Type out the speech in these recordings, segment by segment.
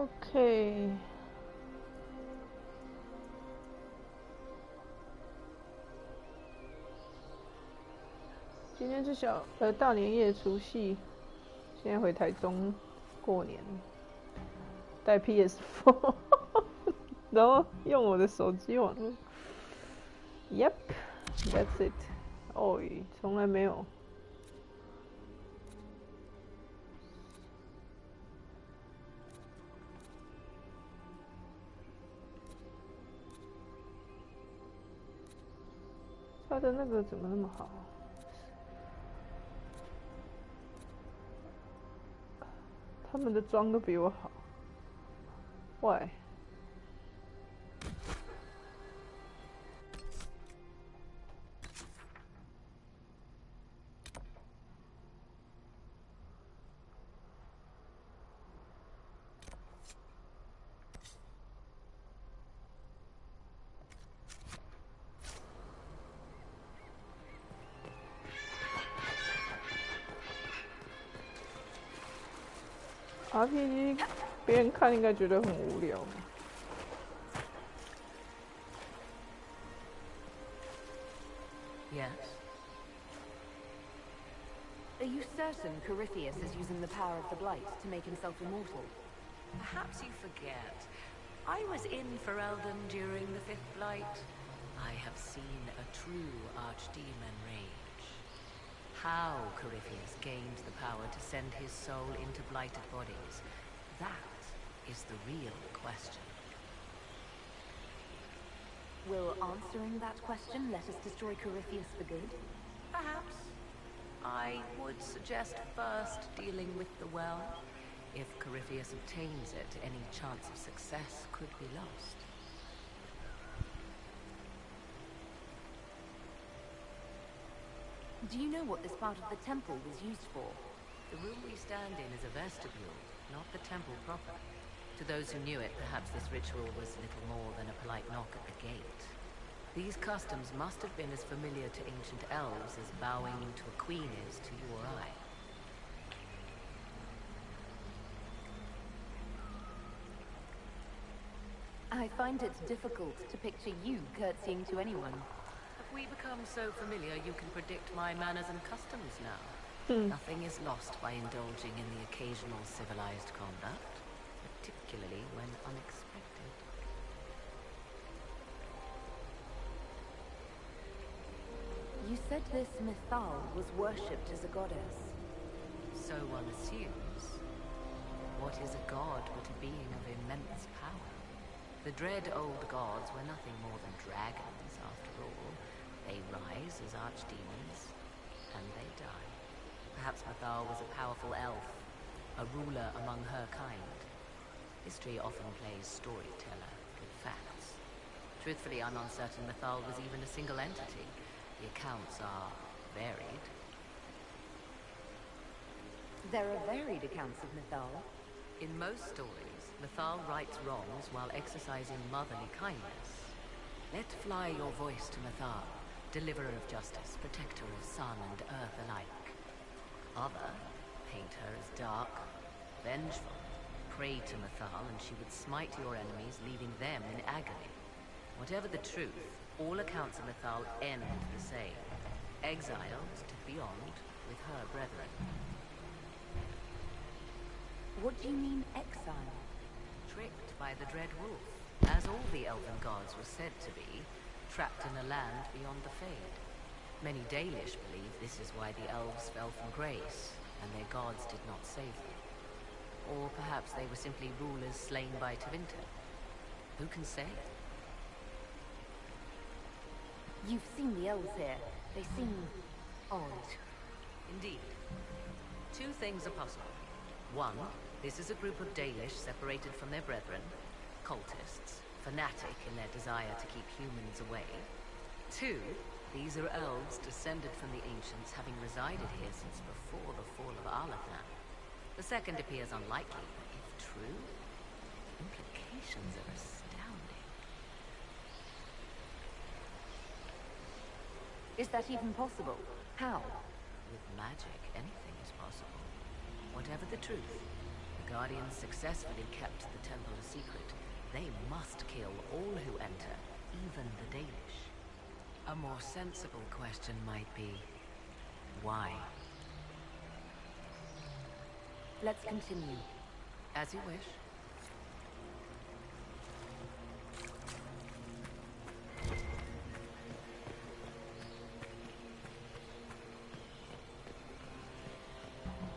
OK， 今天是大年夜除夕，现在回台中过年，带 PS4， 然后用我的手机网络。Yep, that's it。哦，从来没有。他的那个怎么那么好？他们的妆都比我好。Why？RPG 别人看应该觉得很无聊。Yes. Are you certain Corypheus is using the power of the Blight to make himself immortal? Perhaps you forget. I was in Ferelden during the Fifth Blight. I have seen a true archdemon rage. How Corypheus gained the power to send his soul into blighted bodies, that is the real question. Will answering that question let us destroy Corypheus for good? Perhaps. I would suggest first dealing with the well. If Corypheus obtains it, any chance of success could be lost. Do you know what this part of the temple was used for? The room we stand in is a vestibule, not the temple proper. To those who knew it, perhaps this ritual was little more than a polite knock at the gate. These customs must have been as familiar to ancient elves as bowing to a queen is to you or I. I find it difficult to picture you curtsying to anyone. Have we become so familiar you can predict my manners and customs now? Nothing is lost by indulging in the occasional civilized conduct, particularly when unexpected. You said this Mythal was worshipped as a goddess. So one assumes. What is a god but a being of immense power? The dread old gods were nothing more than dragons, after all. They rise as archdemons, and they die. Perhaps Mythal was a powerful elf, a ruler among her kind. History often plays storyteller with facts. Truthfully, I'm uncertain Mythal was even a single entity. The accounts are varied. There are varied accounts of Mythal. In most stories, Mythal rights wrongs while exercising motherly kindness. Let fly your voice to Mythal, deliverer of justice, protector of sun and earth alike. Other paint her as dark, vengeful. Pray to Mythal and she would smite your enemies, leaving them in agony. Whatever the truth, all accounts of Mythal end the same. Exiled to beyond with her brethren. What do you mean, exile? Tricked by the Dread Wolf, as all the elven gods were said to be, trapped in a land beyond the Fade. Many Dalish believe this is why the elves fell from grace, and their gods did not save them. Or perhaps they were simply rulers slain by Tevinter. Who can say? You've seen the elves here. They seem odd. Indeed. Two things are possible. One, this is a group of Dalish separated from their brethren, cultists, fanatic in their desire to keep humans away. Two, these are elves descended from the ancients, having resided here since before the fall of Arlathan. The second appears unlikely, but if true, the implications are astounding. Is that even possible? How? With magic, anything is possible. Whatever the truth, the Guardians successfully kept the temple a secret, they must kill all who enter, even the Danish. A more sensible question might be, why? Let's continue. As you wish.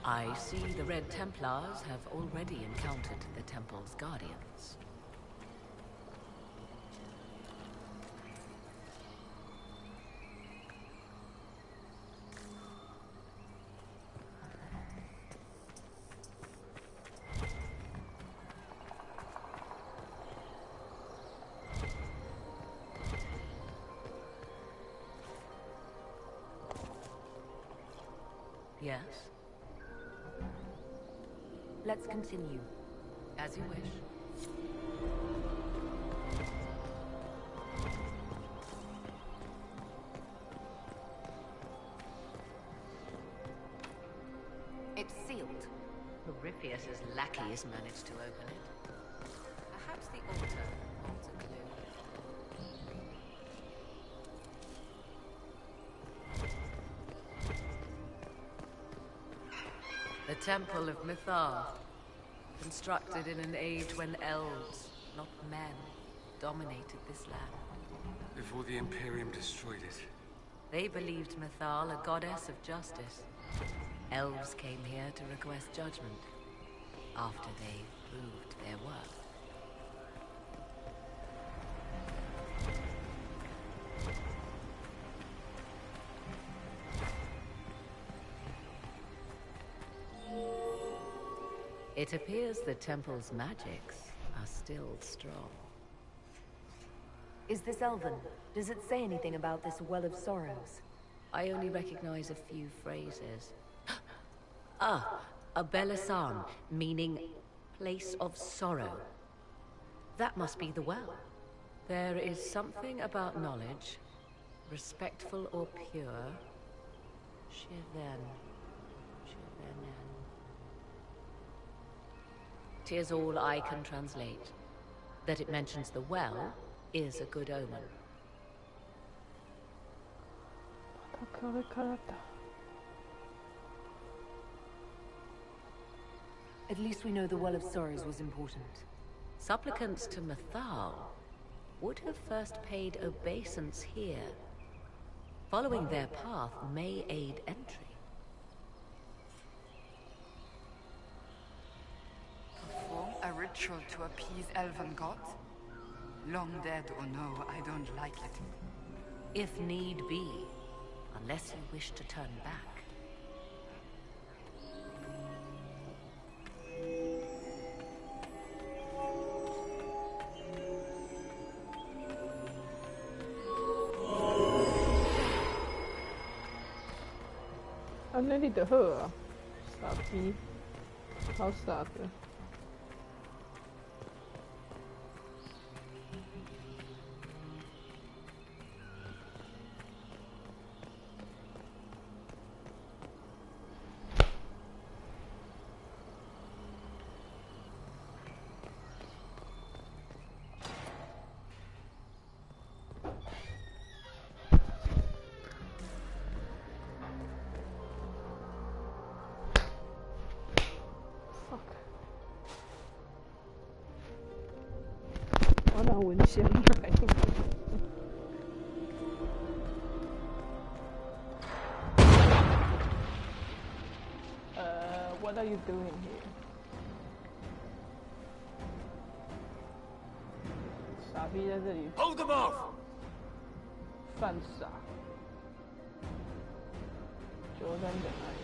I see the Red Templars have already encountered the temple's guardians. Yes? Let's continue. As you wish. It's sealed. Corypheus's lackeys managed to open it. Perhaps the altar holds a clue. The Temple of Mythal, constructed in an age when elves, not men, dominated this land. Before the Imperium destroyed it. They believed Mythal a goddess of justice. Elves came here to request judgment, after they proved their worth. It appears the temple's magics are still strong. Is this Elven? Does it say anything about this Well of Sorrows? I only recognize a few phrases. A Belisan, meaning place of sorrow. That must be the well. There is something about knowledge, respectful or pure. Shiven. Shivenen. 'Tis all I can translate. That it mentions the well is a good omen. At least we know the Well of Sorrows was important. Supplicants to Mythal would have first paid obeisance here. Following their path may aid entry. Perform a ritual to appease elven gods? Long dead or no, I don't like it. If need be, unless you wish to turn back.那里的喝啊，傻逼，好傻的。我拿文献来。What are you doing here? 傻逼在这里 Hold them off! 犯傻，就在你的那里。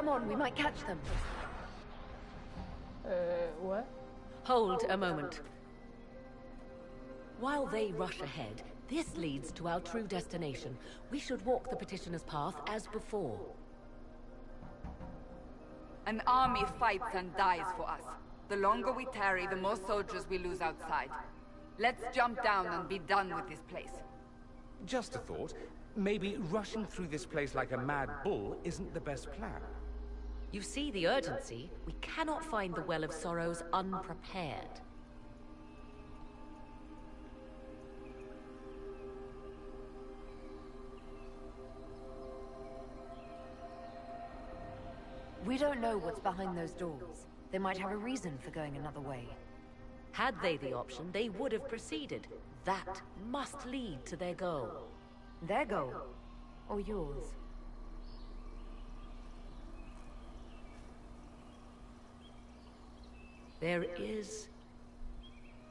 Come on, we might catch them. What? Hold a moment. While they rush ahead, this leads to our true destination. We should walk the petitioner's path as before. An army fights and dies for us. The longer we tarry, the more soldiers we lose outside. Let's jump down and be done with this place. Just a thought. Maybe rushing through this place like a mad bull isn't the best plan. You see the urgency? We cannot find the Well of Sorrows unprepared. We don't know what's behind those doors. They might have a reason for going another way. Had they the option, they would have proceeded. That must lead to their goal. Their goal? Or yours? There is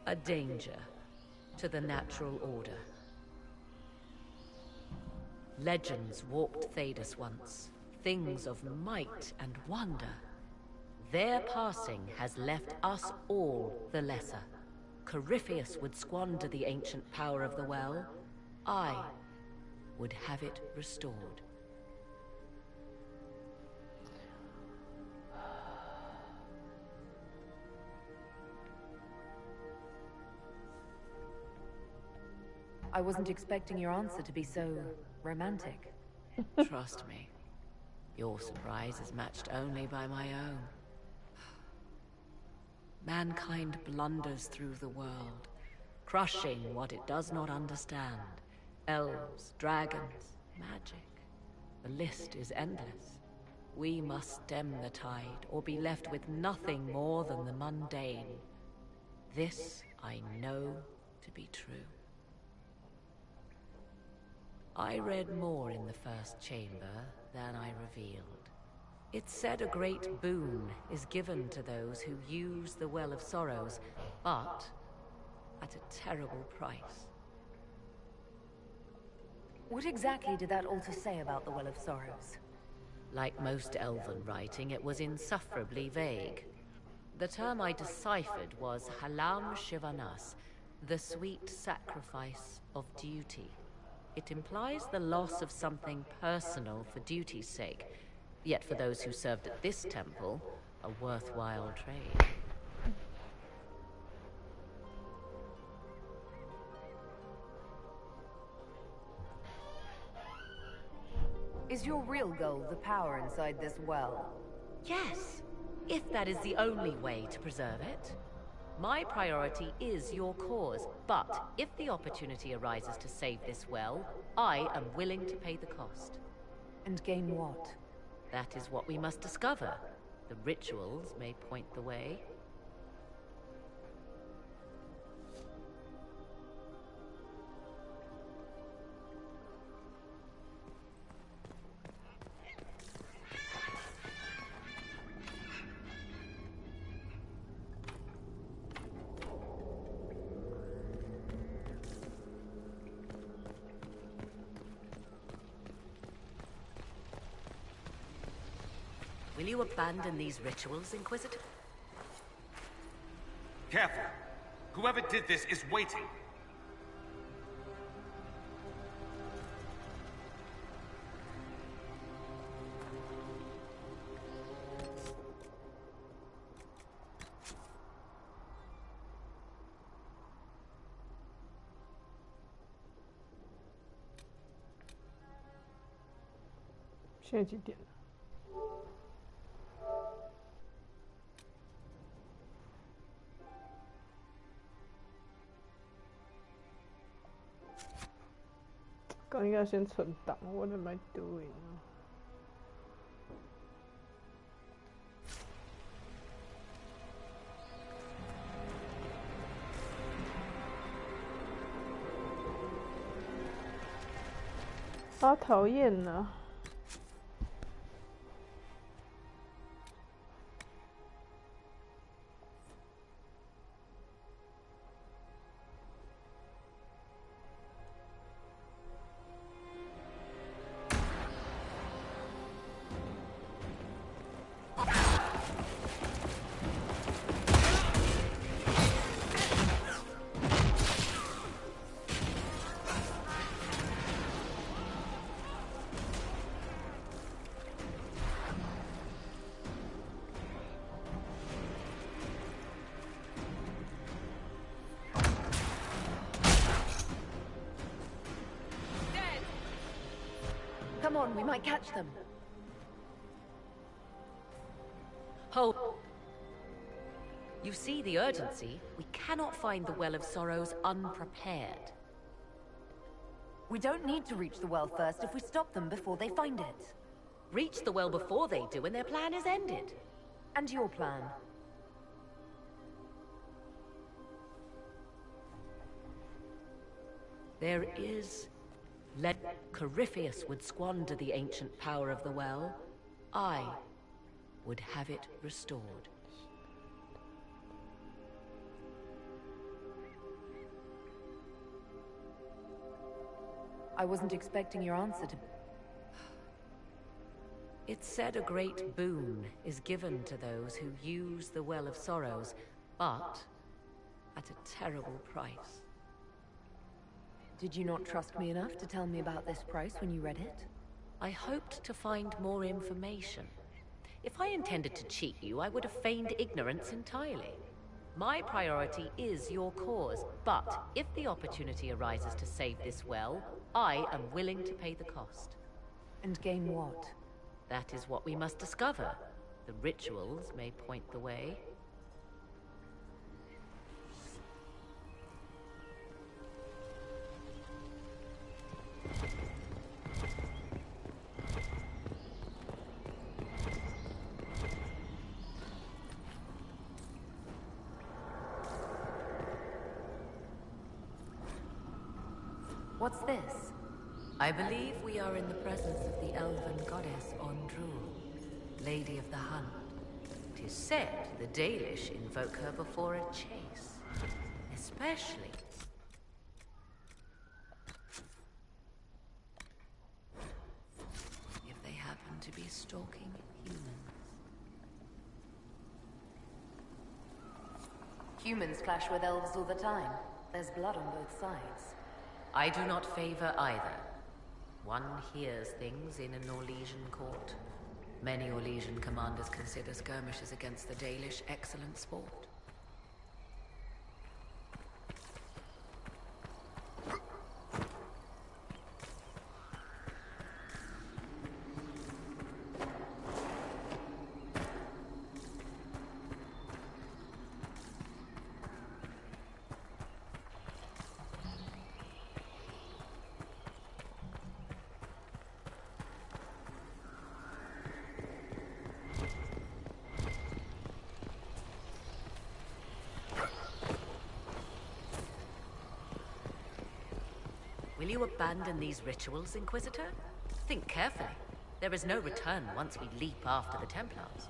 a danger to the natural order. Legends walked Thedas once, things of might and wonder. Their passing has left us all the lesser. Corypheus would squander the ancient power of the well. I would have it restored. I wasn't expecting your answer to be so romantic. Trust me, your surprise is matched only by my own. Mankind blunders through the world, crushing what it does not understand. Elves, dragons, magic. The list is endless. We must stem the tide, or be left with nothing more than the mundane. This I know to be true. I read more in the first chamber than I revealed. It said a great boon is given to those who use the Well of Sorrows, but at a terrible price. What exactly did that altar say about the Well of Sorrows? Like most elven writing, it was insufferably vague. The term I deciphered was Halam Shivanas, the sweet sacrifice of duty. It implies the loss of something personal for duty's sake, yet for those who served at this temple, a worthwhile trade. Is your real goal the power inside this well? Yes, if that is the only way to preserve it. My priority is your cause, but if the opportunity arises to save this well, I am willing to pay the cost. And gain what? That is what we must discover. The rituals may point the way. Will you abandon these rituals, Inquisitor? Careful! Whoever did this is waiting!现在几点了？刚应该先存档。What am I doing？ 好讨厌呐！ on, we might catch them. Hold. You see the urgency? We cannot find the Well of Sorrows unprepared. We don't need to reach the well first if we stop them before they find it. Reach the well before they do and their plan is ended. And your plan? There is... Corypheus would squander the ancient power of the well. I would have it restored. I wasn't expecting your answer to... It's said a great boon is given to those who use the Well of Sorrows, but at a terrible price. Did you not trust me enough to tell me about this price when you read it? I hoped to find more information. If I intended to cheat you, I would have feigned ignorance entirely. My priority is your cause, but if the opportunity arises to save this well, I am willing to pay the cost. And gain what? That is what we must discover. The rituals may point the way. What's this? I believe we are in the presence of the elven goddess Ondrul, Lady of the Hunt. 'Tis said the Dalish invoke her before a chase, especially if they happen to be stalking humans. Humans clash with elves all the time. There's blood on both sides. I do not favor either. One hears things in an Orlesian court. Many Orlesian commanders consider skirmishes against the Dalish excellent sport. Will you abandon these rituals, Inquisitor? Think carefully. There is no return once we leap after the Templars.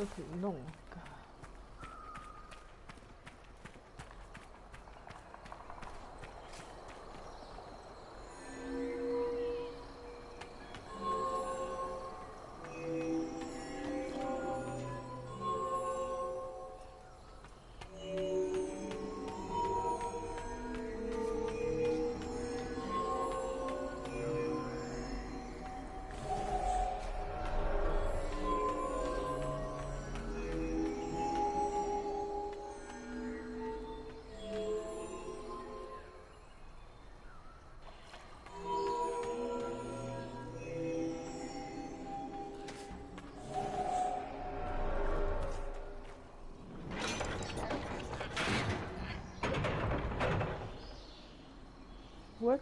这可以弄。What?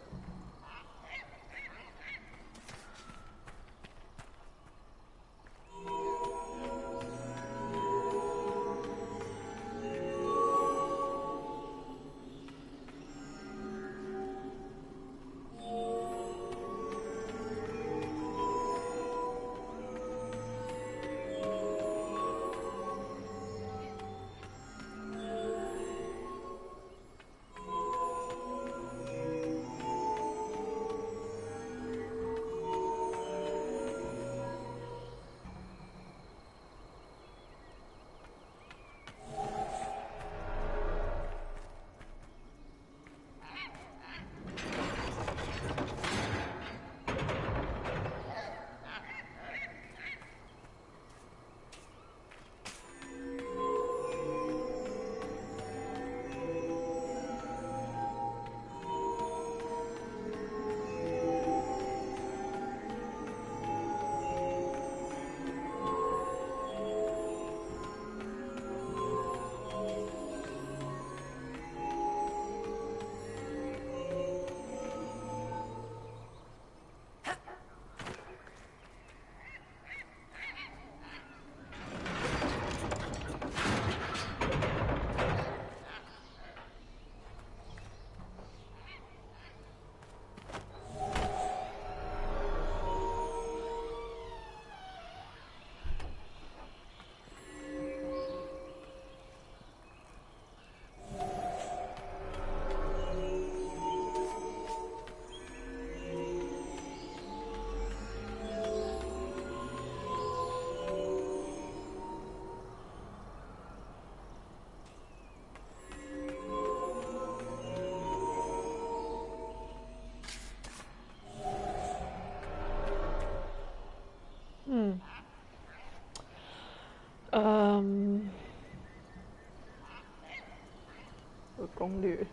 有攻略，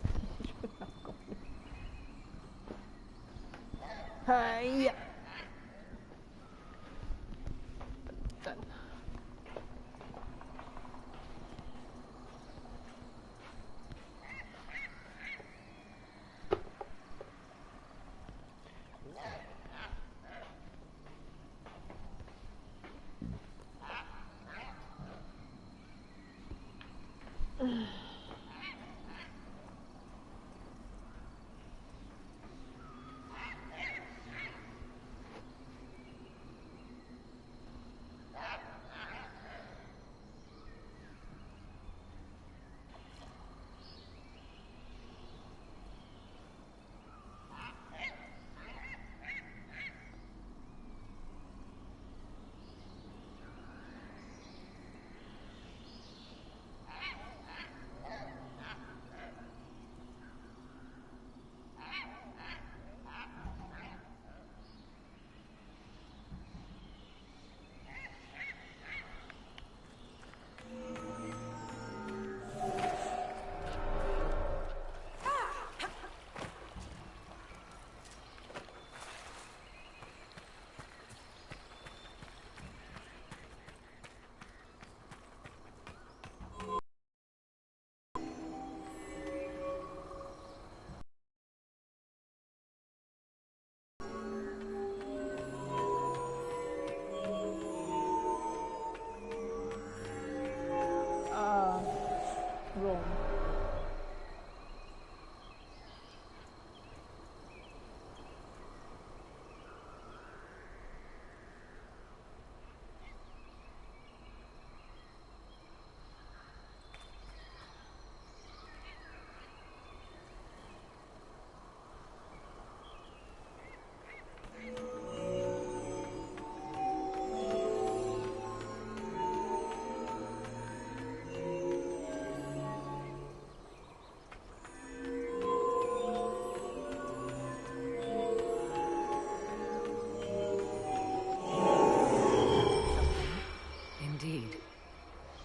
哎呀，等。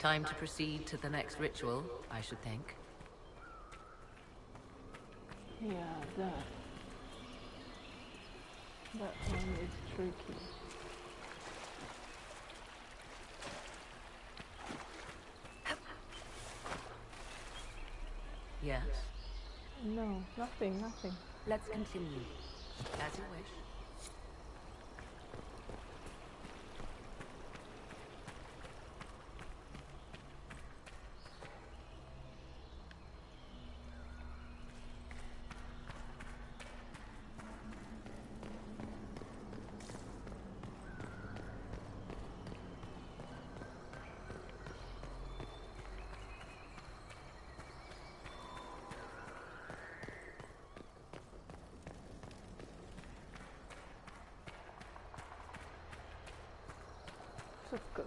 Time to proceed to the next ritual, I should think. Yeah, that one is tricky. Yes. No, nothing. Let's continue. As you wish.这个。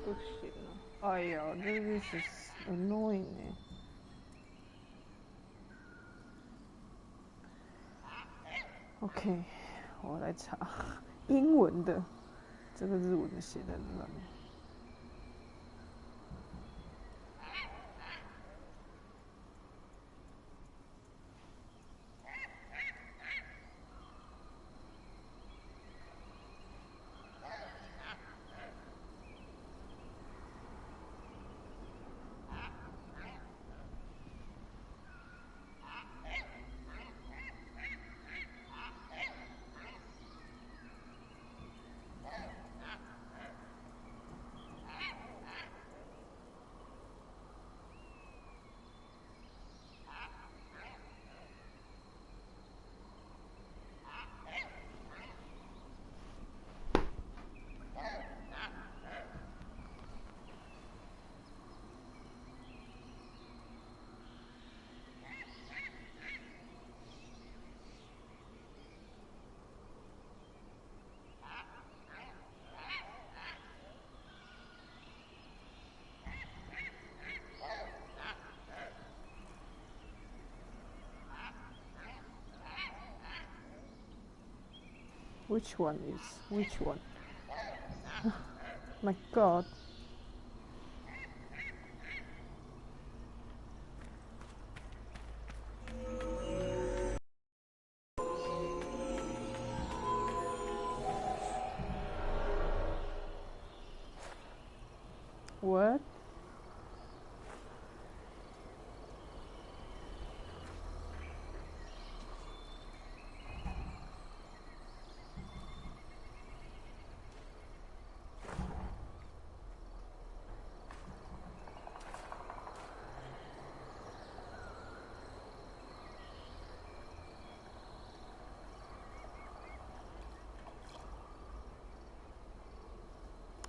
不行了，哎呀，这个是 annoying 哎。OK， 我来查英文的，这个日文的写的很乱。Which one is which one? My God. What?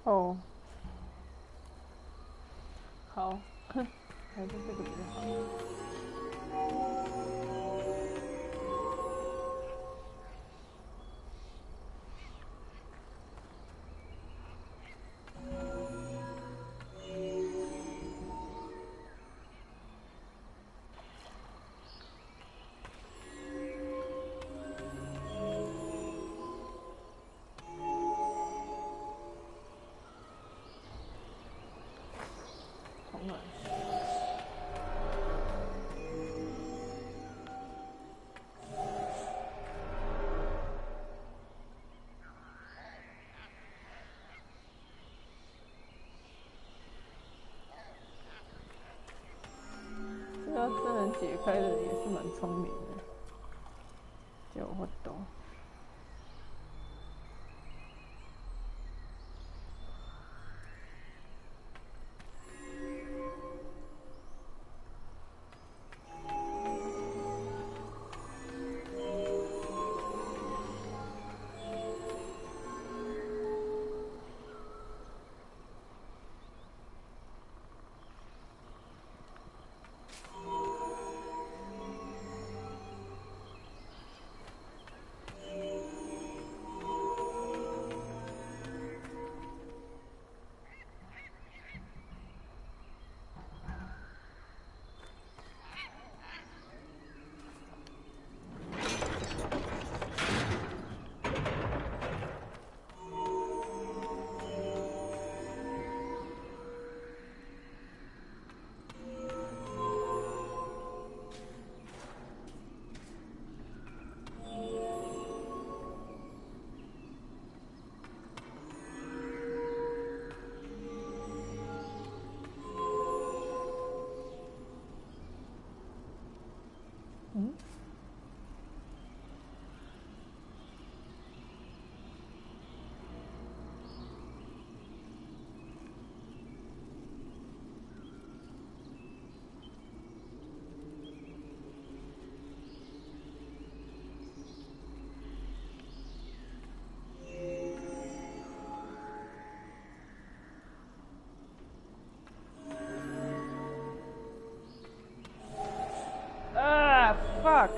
Oh. 好，哼，还是这个比较好。重来。解开的人也是蛮聪明的，叫我懂。嗯？啊 ，fuck！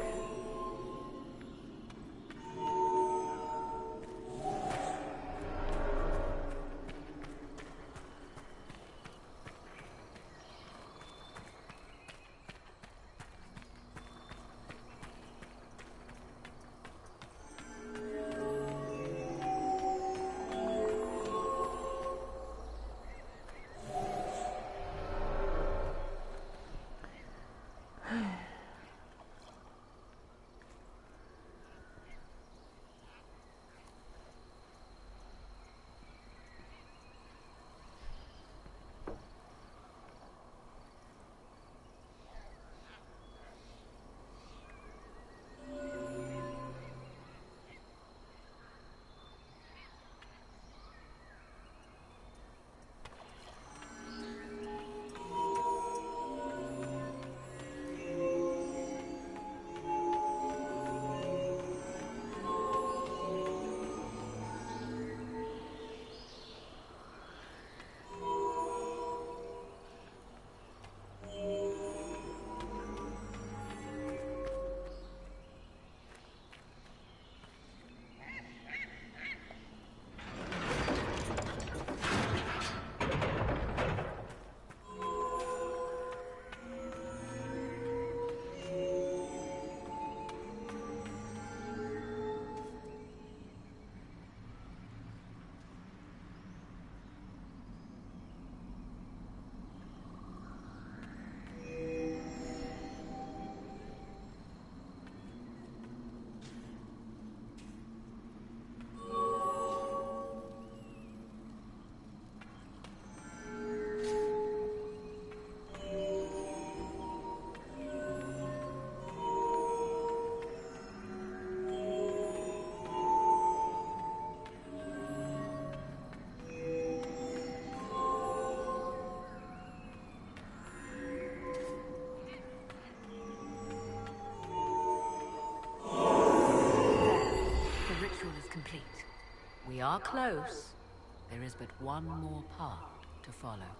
We are close. There is but one more path to follow.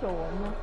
走完吗？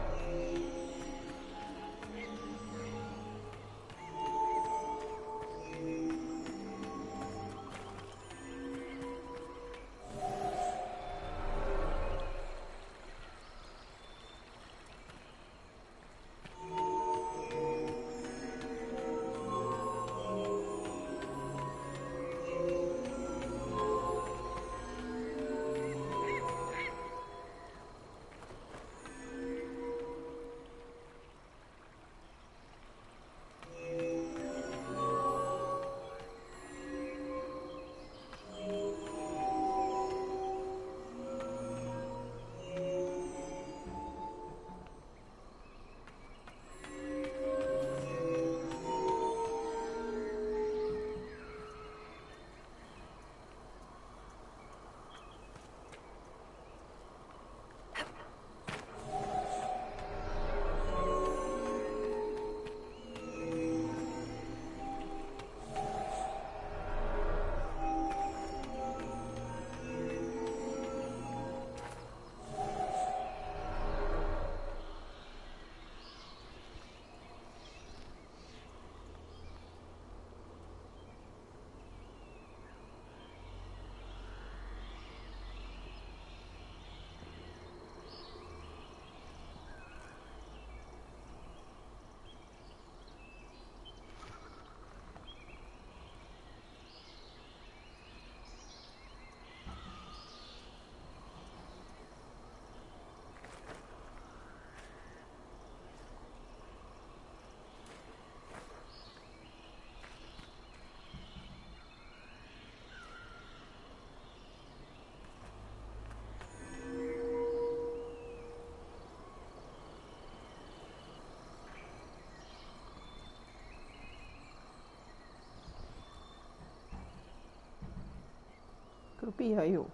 隔壁还有。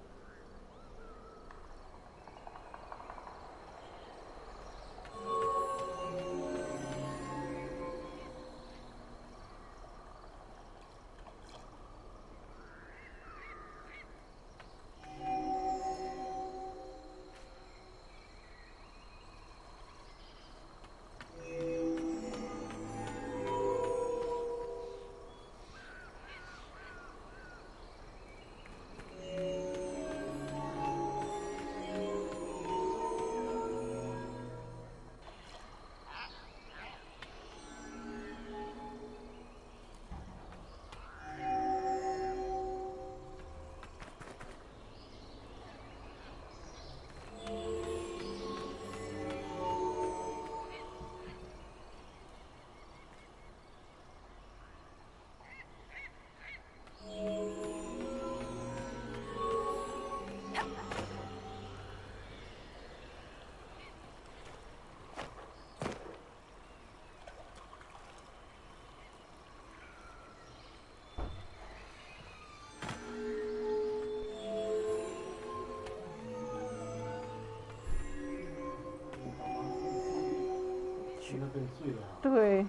去那边睡了。对。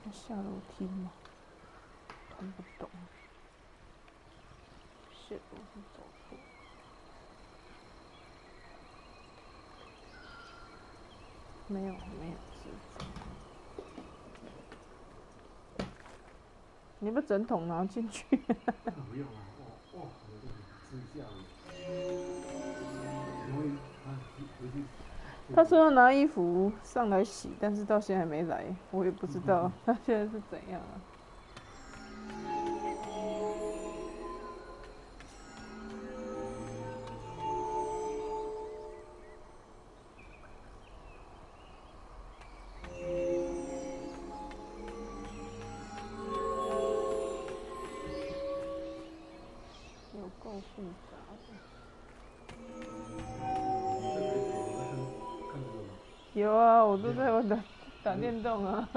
要下楼梯吗？看不懂。下楼梯走错。没有支持。你把整桶拿进去。不用啊，我这里吃一下。因为回去。他说要拿衣服上来洗，但是到现在还没来，我也不知道他现在是怎样啊。有够复杂的。有啊，我都在玩打电动啊。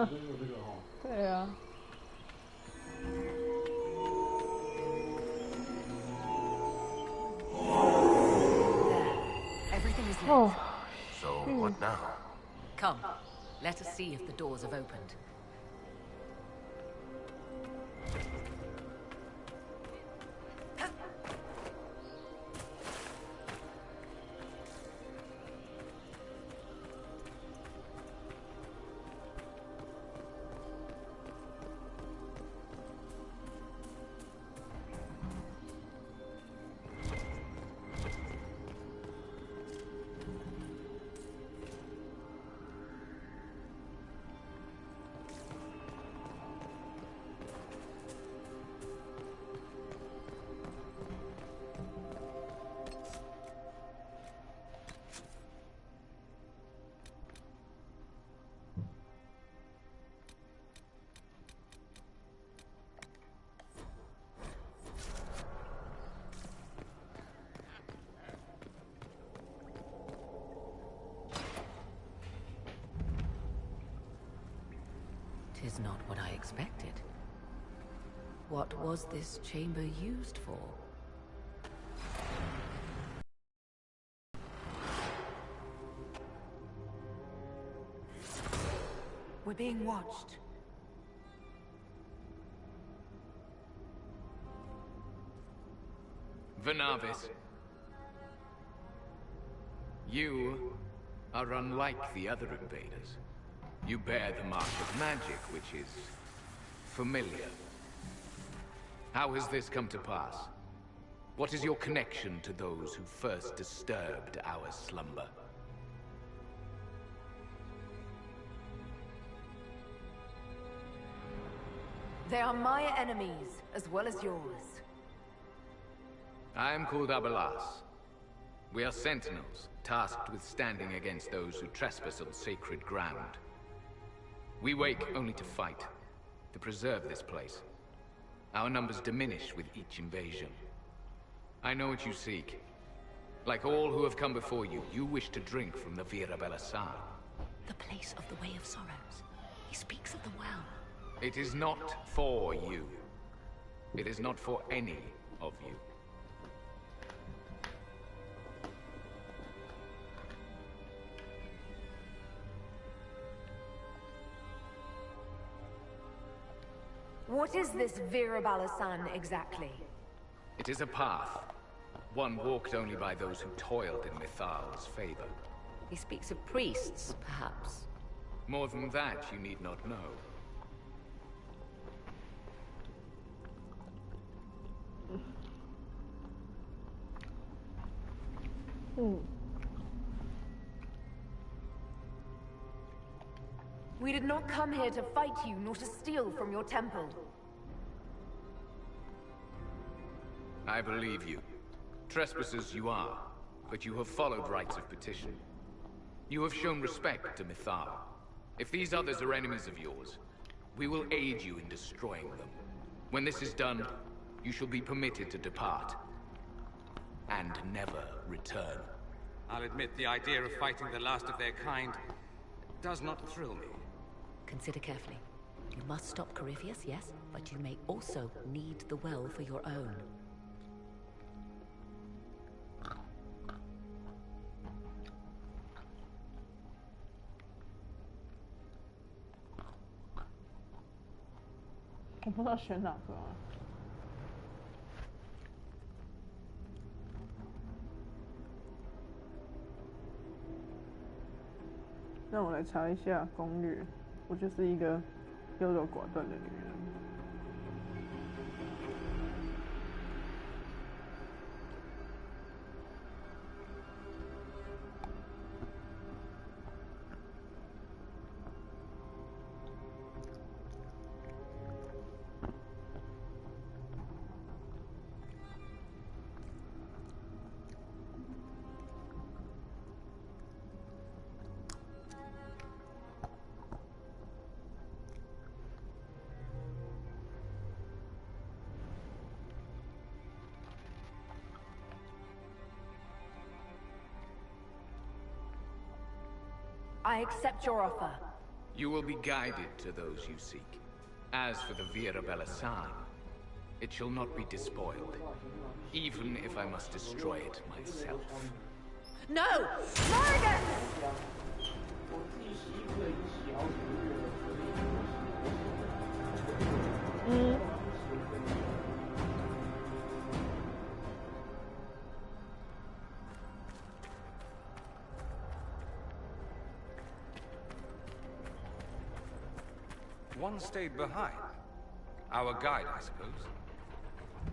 对啊。Oh. So what now? Come, let us see if the doors have opened. is not what I expected. What was this chamber used for? We're being watched. Vernavis. You are unlike the other invaders. You bear the mark of magic, which is familiar. How has this come to pass? What is your connection to those who first disturbed our slumber? They are my enemies, as well as yours. I am called Abelas. We are sentinels, tasked with standing against those who trespass on sacred ground. We wake only to fight, to preserve this place. Our numbers diminish with each invasion. I know what you seek. Like all who have come before you, you wish to drink from the Vira Belasan. The place of the Way of Sorrows. He speaks of the well. It is not for you. It is not for any of you. What is this Vira Balasan exactly? It is a path. One walked only by those who toiled in Mithal's favor. He speaks of priests, perhaps. More than that, you need not know. We did not come here to fight you, nor to steal from your temple. I believe you. Trespassers you are, but you have followed rites of petition. You have shown respect to Mithal. If these others are enemies of yours, we will aid you in destroying them. When this is done, you shall be permitted to depart. And never return. I'll admit the idea of fighting the last of their kind does not thrill me. Consider carefully. You must stop Corypheus, yes, but you may also need the well for your own. I 不知道选哪个啊。让我来查一下攻略。我就是一个优柔寡断的女人。I accept your offer. You will be guided to those you seek. As for the Vira Belasan, it shall not be despoiled, even if I must destroy it myself. No! Morgan! 我自己洗衣服的已经洗好几个月了，所以One stayed behind. Our guide, I suppose.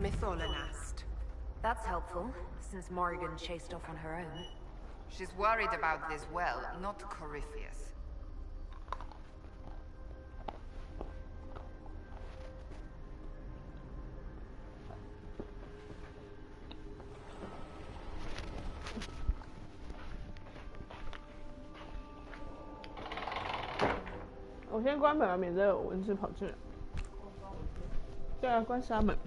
Mytholanast. That's helpful, since Morrigan chased off on her own. She's worried about this well, not Corypheus. "我先关门啊，免得有蚊子跑进来。对啊，关纱门。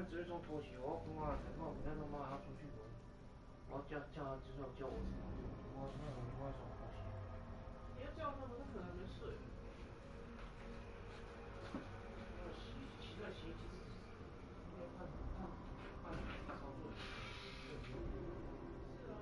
在只是从拖鞋，我刚刚才看我那他妈要出去玩，我要叫他就是要叫我什么？我那种另外一种拖鞋。你要叫他们，他可能还没睡。洗个洗衣机，应该看操作。是啊。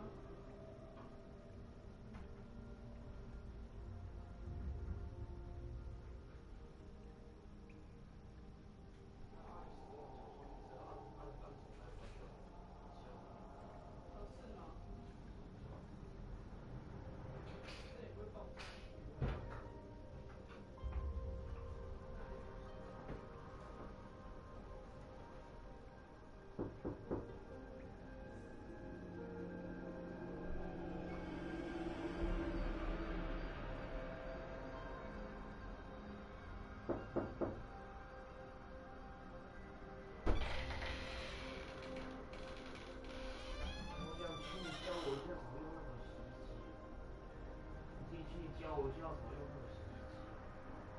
教我怎么用那个洗衣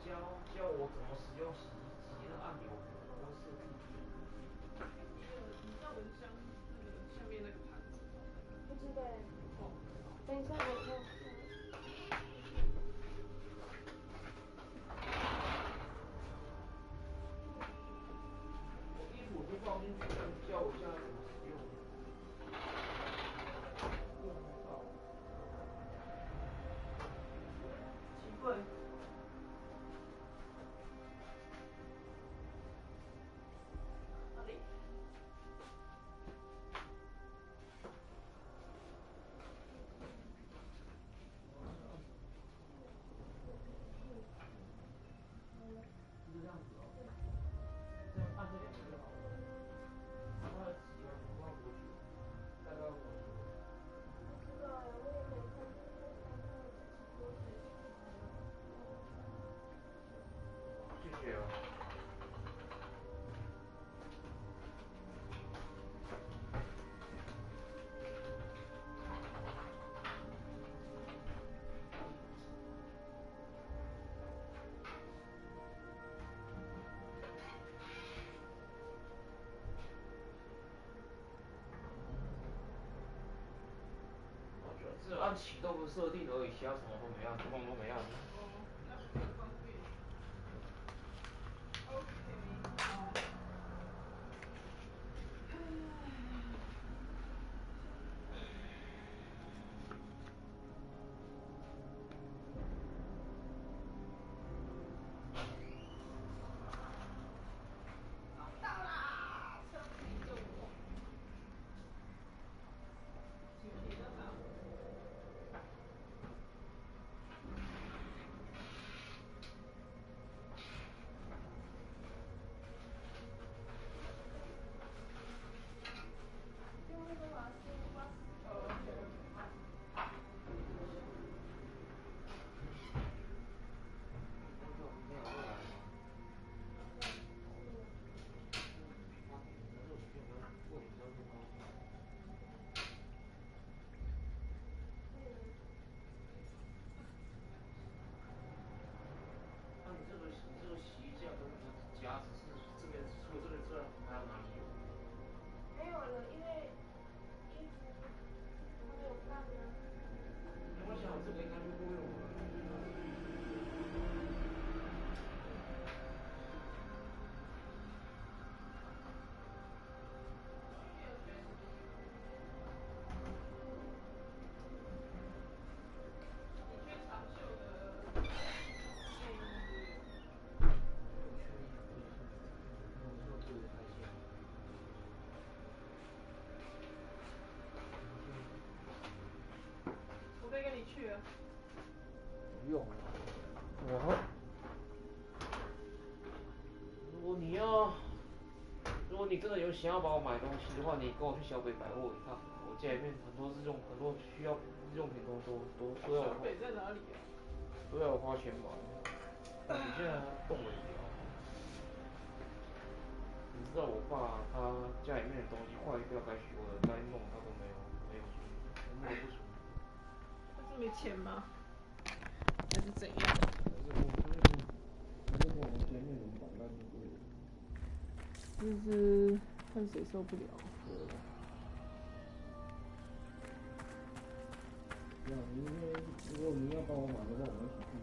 机，教我怎么使用洗衣机的按钮，我设计。你知道蚊香那个下面那个盘子？不知道。哦。等一下，我看。我衣服就放进去，教我现在怎么使用。奇怪。哪里？是这样子哦。这样按这两个就好了。然后洗完头发多久？大概多久？不知道呀，我也没看，我自己谢谢哦。只有按启动的设定而已，其他什么都没按，通通都没按。那很方便。OK。到啦！车自己救我。请问你在哪？用那个瓦斯吗？那你这个洗衣架跟夹子是这边除了这个之外，还有哪里有？没有了，因为衣服还没有干呢。我想这个应该就够用了。你缺长袖的内衣。我可以跟你去啊。不用了，如果你真的有想要帮我买东西的话，你跟我去小北百货一趟。我家里面很多需要日用品都要我。小北在哪里啊？都要我花钱买。你现在动了一条。你知道我爸他家里面的东西坏掉该修的该弄他都没有处理，全部都不处理。他是没钱吗？还是怎样？还是跟我们家面怎么摆烂就对了。就是看谁受不了。如果你要帮我买的话，我们一起去。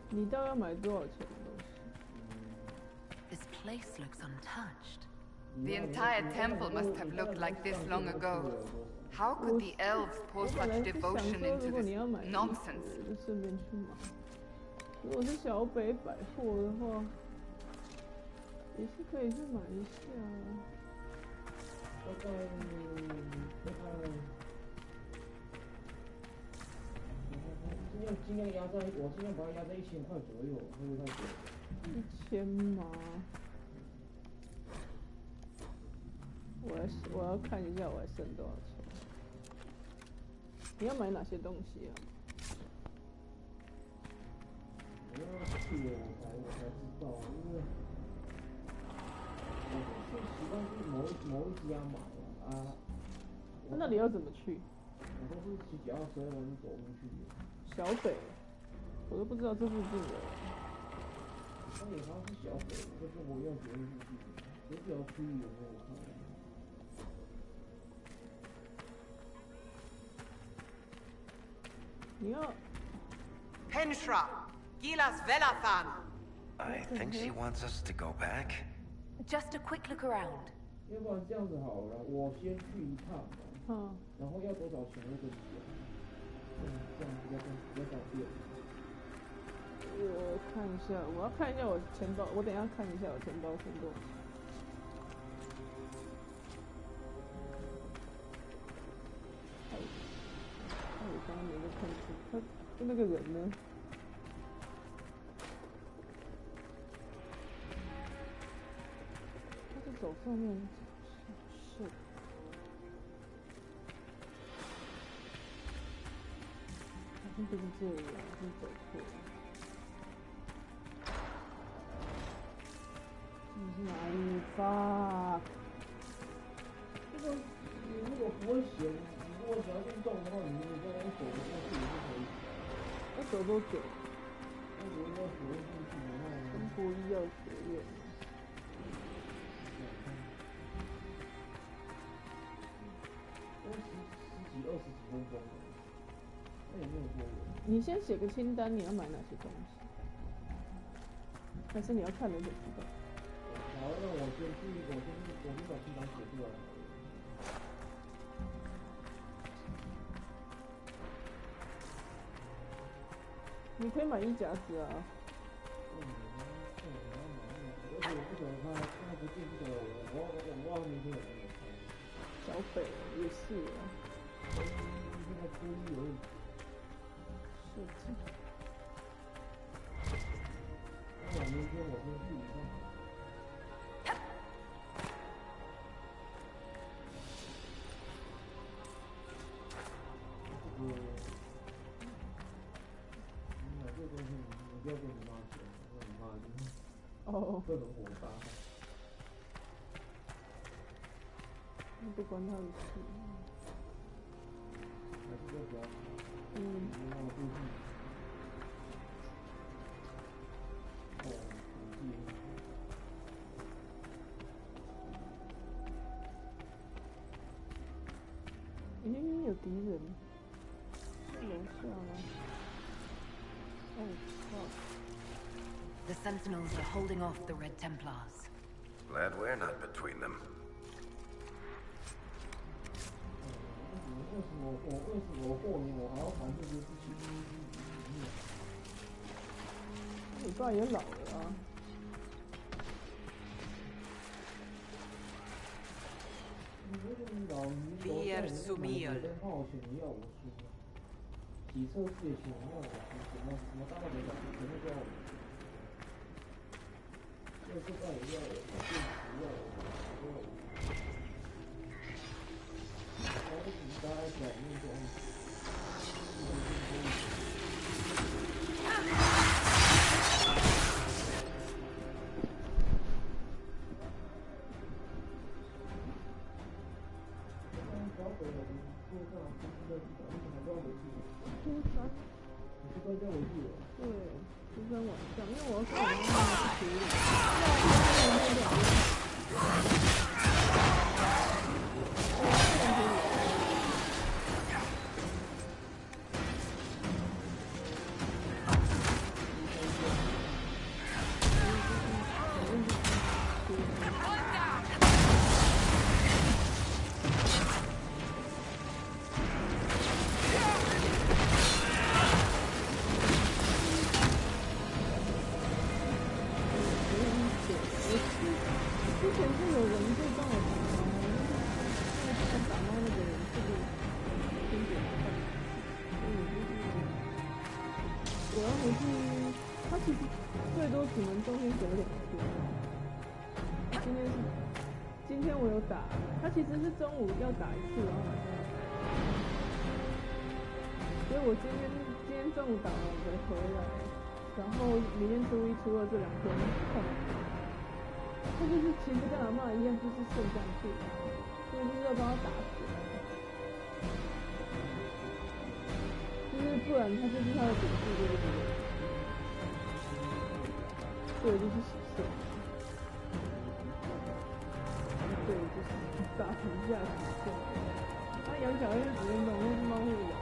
你到底要买多少钱的东西？ This place looks untouched. The entire temple must have looked like this long ago. How could the elves pour 我本 such 来是想 devotion 说， into 如果你 this 要买 nonsense? 就顺便去买。如果是小北百货的话，也是可以去买一下。大概尽量压在，我尽量把它压在1000块左右，会不会太贵？1000吗？我要看一下我还剩多少钱。你要买哪些东西啊？我要去了我才知道，因为我是习惯去某一家买啊。那你要怎么去？我都是骑脚踏车，我是走路去的。小北，我都不知道这附近的。那也好像是小北，就跟我一样捷运附近，这条区域有没有看？你要 Penshra, Gilas Velathan. I think she wants us to go back. Just a quick look around. 要不然这样子好了，我先去一趟嘛，然后要多少钱我跟你讲，这样比较方便。我看一下，我要看一下我钱包，我等一下看一下我钱包剩多少。我刚刚没在看清，他那个人呢？他是走上面，是。好像不是这里啊，是走错了。这是哪里？fuck！这个你如果不会写，你如果想要运动的话，你在那走的过去也是可以。要走多久？那如果要学进去的话，中国医药学院。都十几20几分钟了，那也没有多远。你先写个清单，你要买哪些东西？还是你要看了就知道？好，那我先把清单写出来。你可以买衣夹子啊。而且我不晓得他不进不了，我忘了明天有没有开。小北也是啊。现在初一而已。设计。那明天我先去一趟。买这个东西你不要跟你妈讲，因为你妈已经会很火大。不关他的事。还是在家。你让我注意。咦，有敌人，在楼下吗？哦，靠！ The Sentinels are holding off the Red Templars. Glad we're not between them. 为什么过年我还要谈这些事情？你爸也老了啊。Vier Sumiel. 冒险你要我输，洗车子也行，你要我输，什么大道理讲，全部都要我输。要这个也要我，电池要我，都要我。然后你大家讲那种。在家回去了。对，今天晚上，因为我要跟我妈妈去处理，要2天。今天我有打，他其实是中午要打一次，然后晚上要打，所以我今天中午打完我才回来，然后明天初一、初二这2天看，他就是其实跟阿嬷一样，就是肾上腺，所以就是要帮他打死，就是不然他就是他的顶数就是这个，对，就是洗肾。对，就是打成这样子。他养小孩就只会弄，因为猫会咬。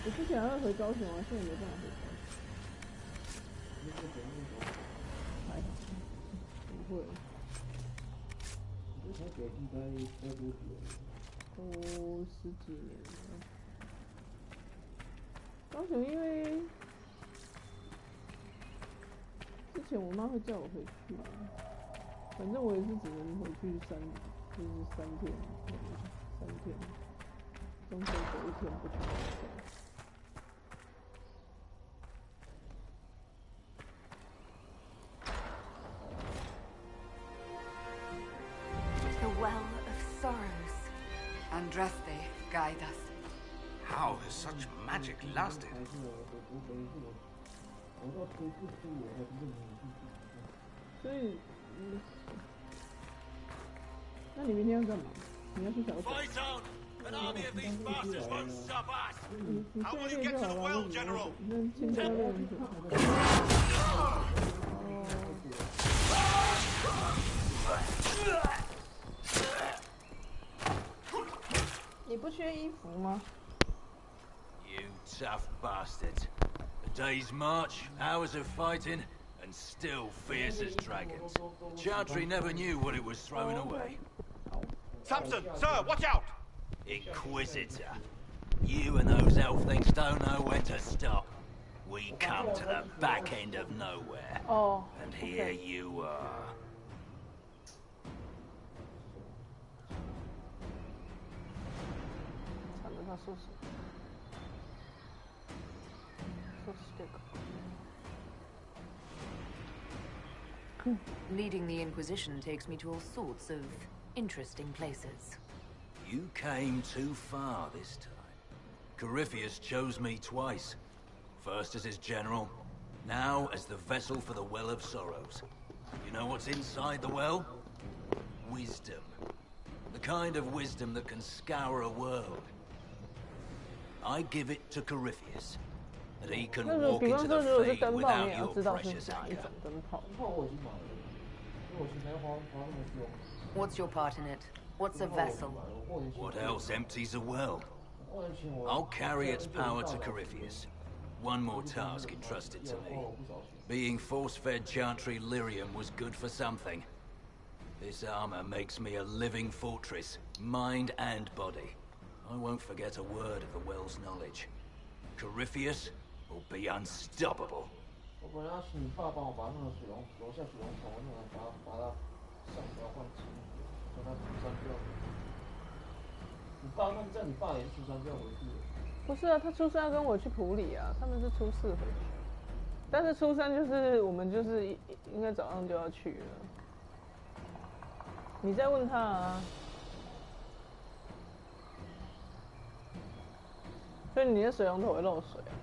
我之前要回高雄啊，现在没办法回高雄。还好，不会。你这台手机待多久了？都10几年了。高雄因为之前我妈会叫我回去，反正我也是只能回去3天，中间隔1天不去。The well of sorrows. Andraste, guide us. How has such magic lasted? 所以，那你明天要干嘛？你要去小岛？ An army of these bastards won't stop us! 你 How 现 will 在 you 练 get 就 to 好 the 了， well, General? 那青椒练就好。你不缺衣服吗？ You tough bastards. A day's march, hours of fighting, and still fierce as dragons. Chantry never knew what it was throwing away. Samson, sir, watch out! Inquisitor. You and those elf things don't know when to stop. We come to the back end of nowhere. Oh, and here you are. Leading the Inquisition takes me to all sorts of interesting places. You came too far this time. Corypheus chose me twice. First as his general, now as the vessel for the Well of Sorrows. You know what's inside the well? Wisdom. The kind of wisdom that can scour a world. I give it to Corypheus, that he can walk into the fade without your precious anchor. What's your part in it? What's a vessel? What else empties a well? I'll carry its power to Corypheus. One more task entrusted to me. Being force-fed Chantry lyrium was good for something. This armor makes me a living fortress, mind and body. I won't forget a word of the well's knowledge. Corypheus will be unstoppable. 我本来要请你爸帮我把那个楼下水龙头那个把它上不要换气，叫他出山不要。你爸那这样，你爸也是出山不要回去。不是啊，他初三要跟我去普里啊，他们是初4回去，但是初3就是我们就是应该早上就要去了。你再问他啊。所以你的水龙头会漏水啊？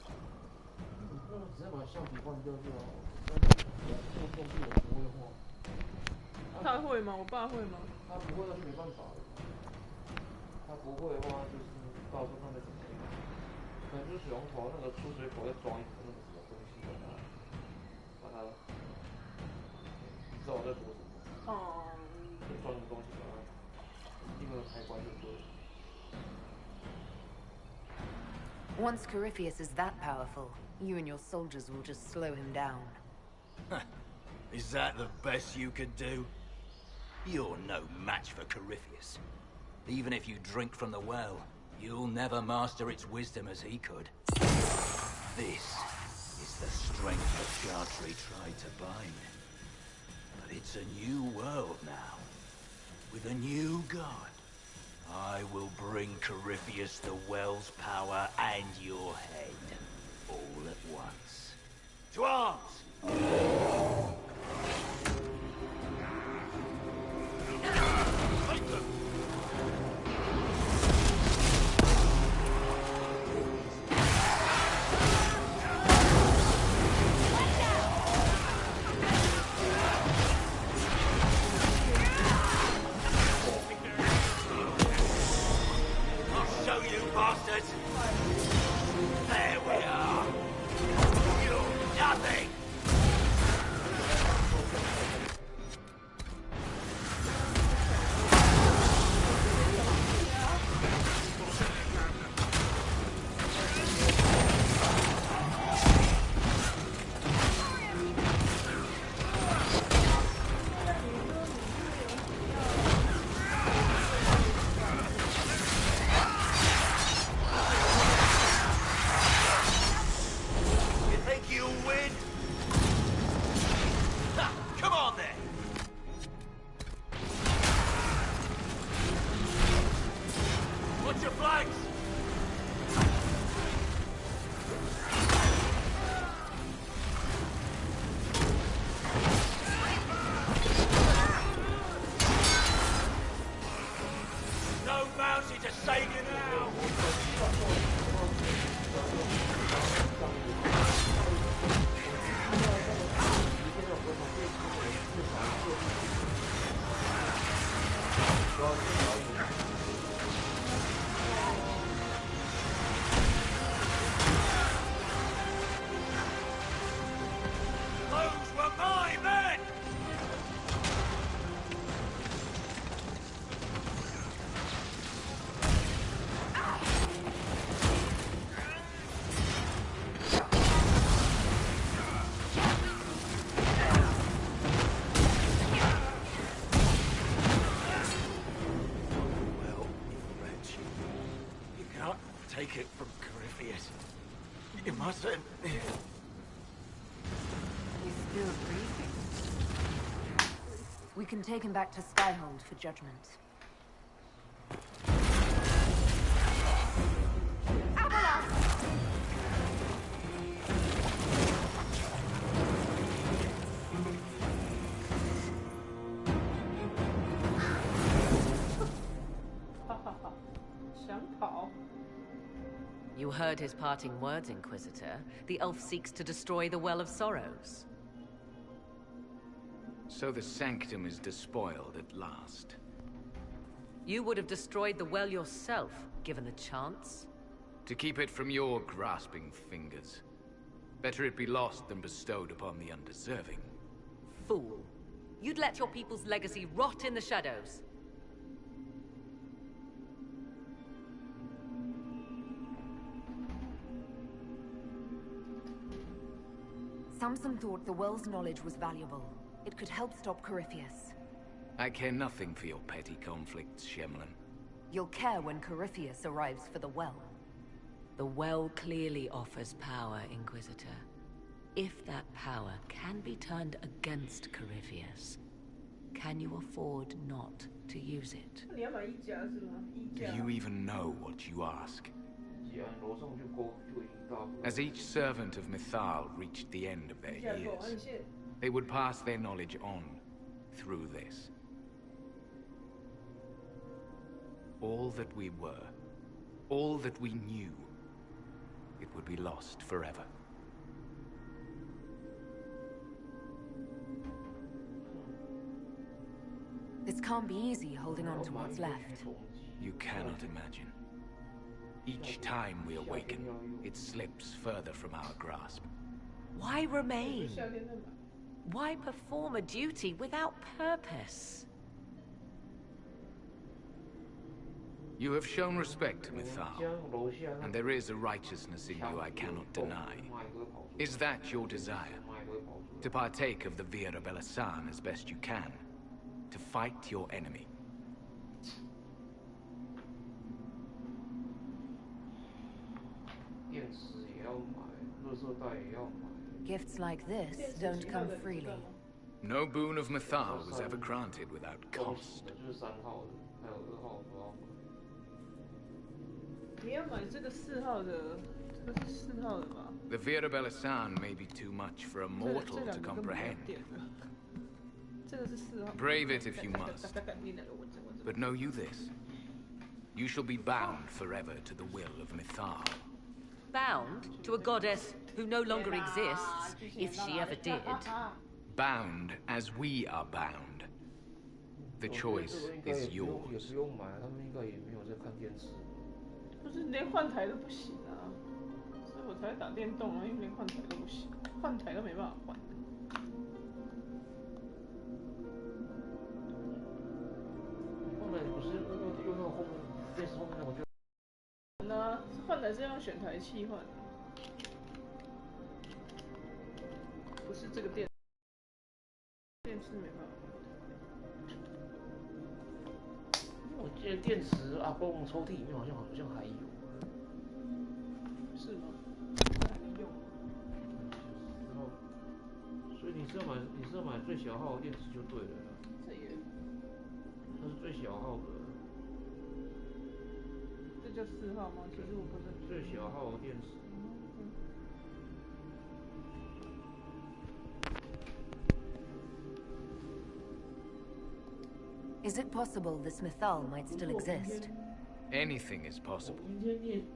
你那个直接把橡皮换掉就好，用动力也不会晃。他会吗？我爸会吗？他不会，那就没办法了。他不会的话，就是到时候看再怎么样。可能就是水龙头那个出水口要装一个那个什么东西，把它，你知道我在说什么？哦。就装个东西把它，一个开关就对了。Once Corypheus is that powerful, you and your soldiers will just slow him down. Is that the best you could do? You're no match for Corypheus. Even if you drink from the well, you'll never master its wisdom as he could. This is the strength that Chantry tried to bind. But it's a new world now, with a new god. I will bring Corypheus the well's power and your head, all at once. To arms! There we are! You're nothing! Take it from Corypheus. You mustn't. He's still breathing. We can take him back to Skyhold for judgment. You heard his parting words, Inquisitor. The elf seeks to destroy the Well of Sorrows. So the Sanctum is despoiled at last. You would have destroyed the well yourself, given the chance. To keep it from your grasping fingers. Better it be lost than bestowed upon the undeserving. Fool. You'd let your people's legacy rot in the shadows. Samson thought the well's knowledge was valuable. It could help stop Corypheus. I care nothing for your petty conflicts, Shemlin. You'll care when Corypheus arrives for the well. The well clearly offers power, Inquisitor. If that power can be turned against Corypheus, can you afford not to use it? Do you even know what you ask? As each servant of Mythal reached the end of their years, they would pass their knowledge on through this. All that we were, all that we knew, it would be lost forever. This can't be easy holding on to what's left. You cannot imagine. Each time we awaken, it slips further from our grasp. Why remain? Why perform a duty without purpose? You have shown respect to Mythal, and there is a righteousness in you I cannot deny. Is that your desire? To partake of the Vira Belasan as best you can? To fight your enemy? Gifts like this don't come freely. No boon of Mythal was ever granted without cost. 你要买这个4号的，这个是4号的吧？ The Vira Belasan may be too much for a mortal to comprehend. 这个是4号。Brave it if you must. But know you this. You shall be bound forever to the will of Mythal. Bound to a goddess who no longer exists, if she ever did. Bound as we are bound. The choice is yours. 不是连换台都不行啊，所以我才会打电动啊，因为连换台都不行，换台都没办法换。后面不是用那个后电视后面那种就。那换台是用选台器换的，不是这个电视没办法换。我记得电池阿公抽屉里面好像还有。是吗？这还能用？所以你是要买最小号的电池就对了啦。这个。它是最小号的。这叫4号吗？其实我不是。最小号的电池。Is it possible this Mythal might still exist? Anything is possible.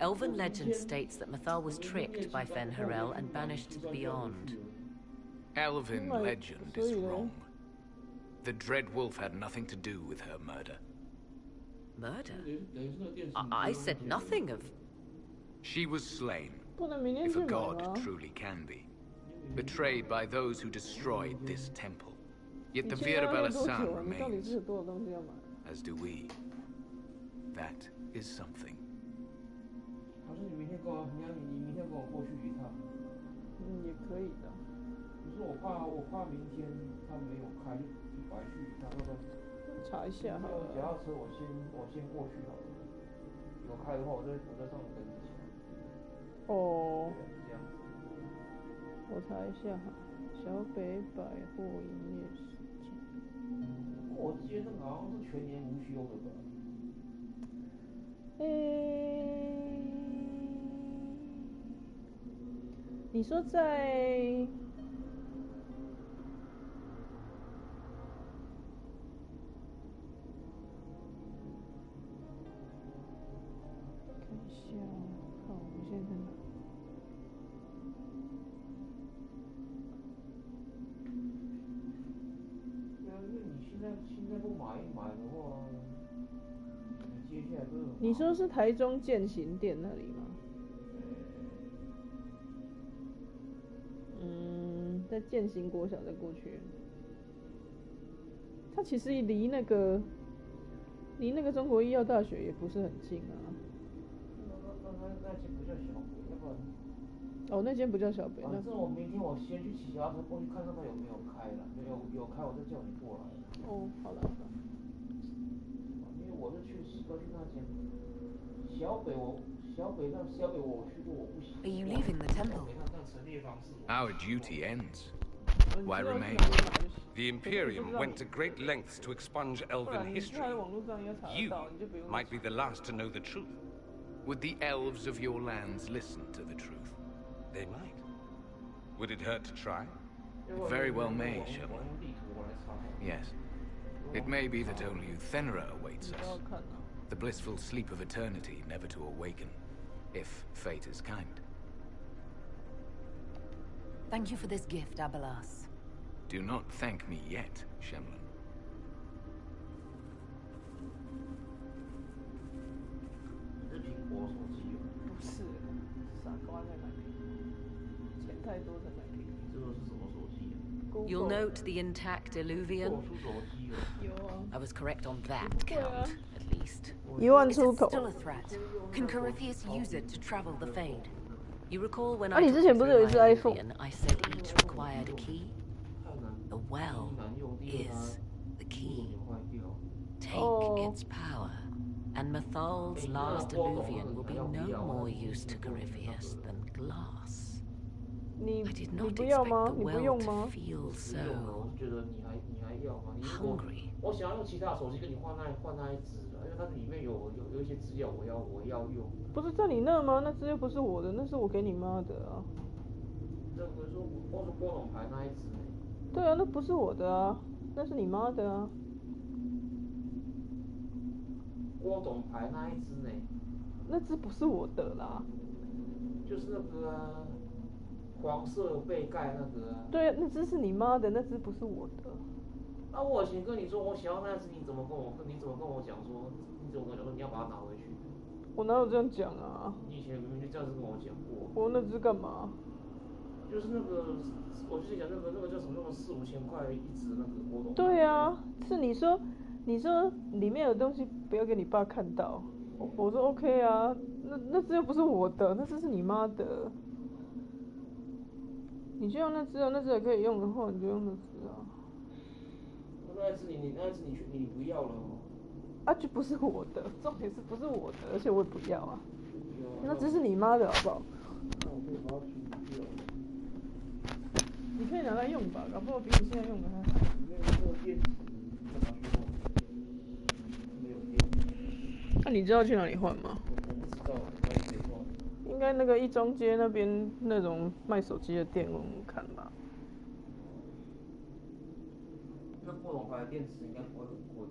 Elven legend states that Mythal was tricked by Fen-Harel and banished to the Beyond. Elven legend is wrong. The Dread Wolf had nothing to do with her murder. Murder? I said nothing of... She was slain, if a god truly can be. Betrayed by those who destroyed this temple. Yet the Vira Belasan remains, as do we. That is something. 还是你明天跟我过去一趟。也可以的。可是我怕明天他没有开，就白去一趟。查一下好了。脚踏车我先过去好了。有开的话，我再上你跟之前。哦。这样子。我查一下哈，小北百货营业时间。我记得那个好像是全年无休的吧。你说在看一下，看我们现在在哪？对啊，因为你现在不买一买的话，你接下来都。你说是台中健行店那里吗？在健行国小再过去。它其实离那个中国医药大学也不是很近啊。那间不叫小北，要不然。哦，那间不叫小北。反正我明天我先去骑脚踏车过去看看它有没有开了，有开我再叫你过来。哦，好了。因为我是确实奇怪，跟他讲，小北我去过，我不喜欢。 Are you leaving the temple? 那陈列方式。 Our duty ends. Why remain? The Imperium went to great lengths to expunge elven history. You might be the last to know the truth. Would the elves of your lands listen to the truth? They might. Would it hurt to try? Very well may, Sherlock. Yes. It may be that only Uthenra awaits us. The blissful sleep of eternity, never to awaken, if fate is kind. Thank you for this gift, Abelas. Do not thank me yet, Shemlin. 你是苹果手机哦？不是，傻瓜在买苹果，钱太多才买苹果。这个是什么手机啊？ You'll note the intact illuvian. 出手机哦。有啊。 I was correct on that count, at least. 1万 Is 出 it 头。 still a threat? Can Corypheus use it to travel the Fade? You recall when 啊， I 你 took 之 you 前不是 through 有一 my 只 iPhone？ illuvian, I said each required a key? The well is the key. Take its power, and Mathal's last illuvian will be no more use to Corypheus than glass. 你 I did 你 not 不要 expect 吗？ the 你不 well 用 to 吗？ feel so 我是觉得你还要吗？你如果 hungry. 我想要用其他手机跟你换那一只的，因为它里面有一些资料我要用。不是在你那吗？那只又不是我的，那是我给你妈的啊。这个说我是波龙牌那一只呢。对啊，那不是我的啊，那是你妈的啊。郭董牌那一只呢？那只不是我的啦。就是那个啊，黄色背盖那个啊。对啊，那只是你妈的，那只不是我的。那我以前跟你说我想要那只，你怎么跟我讲说，你要把它拿回去？我哪有这样讲啊？你以前明明就这样子跟我讲过。我那只干嘛？就是那个，我之前讲那个叫什么，那个4、5千块一只那个郭董。对啊，是你说里面有东西不要给你爸看到，我说 OK 啊，那只又不是我的，那只是你妈的。你就用那只啊，那只也可以用的话，你就用那只啊。那只你不要了哦。啊，就不是我的，重点是不是我的，而且我也不要啊。那只是你妈的好不好？那我可以把它取掉。你可以拿来用吧，搞不好比你现在用的还好。没有这个电池，干嘛去用？没有电。那你知道去哪里换吗？我不知道，哪里可以换？应该那个一中街那边那种卖手机的店问问看吧。那不同牌的电池应该不会很贵。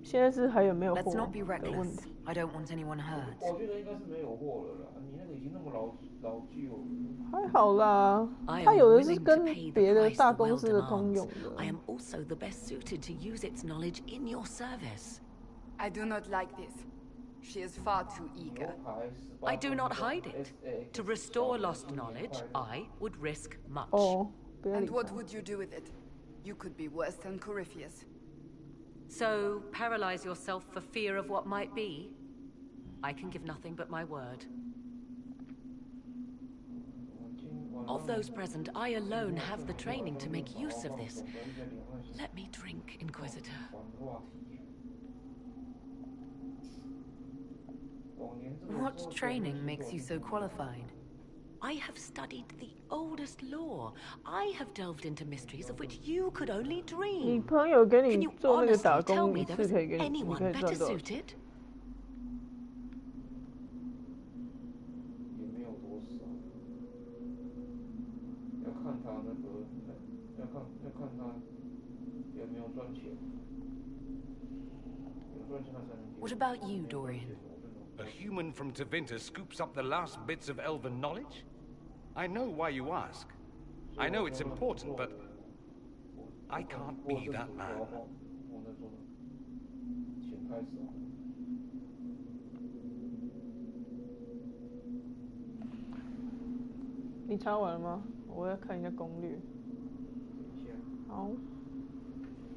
现在是还有没有货 Let's not be 的问 reckless. 题。I don't want anyone hurt. 我觉得应该是没有货了啦，你那个已经那么老旧了。还好啦， I 它 am 有的是 willing to 跟 pay the 别的 price 大 the 公 well 司的通 demands. 用的。 I am also the best suited to use its knowledge in your service. I do not like this. She is far too eager. I do not hide it. To restore lost knowledge, I would risk much. 哦，不要理 And what 它。 would you do with it? You could be worse than Corypheus. So, paralyze yourself for fear of what might be? I can give nothing but my word. Of those present, I alone have the training to make use of this. Let me drink, Inquisitor. What training makes you so qualified? I have studied the oldest lore. I have delved into mysteries of which you could only 你 dream. 朋友给 Can 你 you 做那个打 honestly tell 工 me 一 there 次 is 可以给你，你 anyone 可以 better 赚多少钱？ suited? 也没有多少，要看他那个，要看他有没有赚钱，有赚钱他才能给。 What about you, Dorian? A human from Tevinter scoops up the last bits of elven knowledge? I know why you ask. I know it's important, but I can't be that man. 我那种钱太少。你查完了吗？我要看一下攻略。好。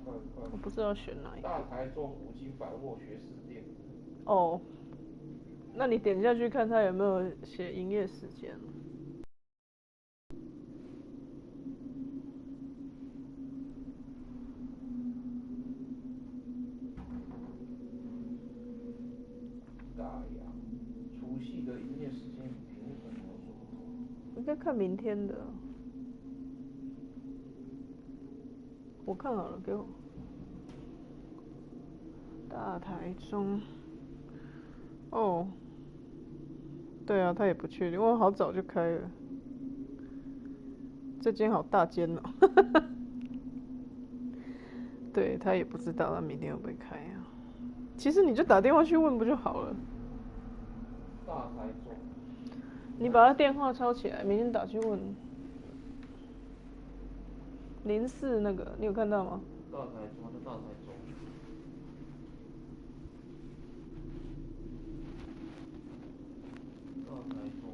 我不知道选哪一个。大台中五金百货学士店。哦。那你点下去看它有没有写营业时间。洋，除夕的营业时间与平日可能有所不同。应该看明天的。我看好了，给我。大台中。哦。对啊，他也不确定，我好早就开了。这间好大间哦。对他也不知道他明天会不会开啊。其实你就打电话去问不就好了？大台中。你把他电话抄起来，明天打去问。04那个，你有看到吗？大台中就大台中。大台中。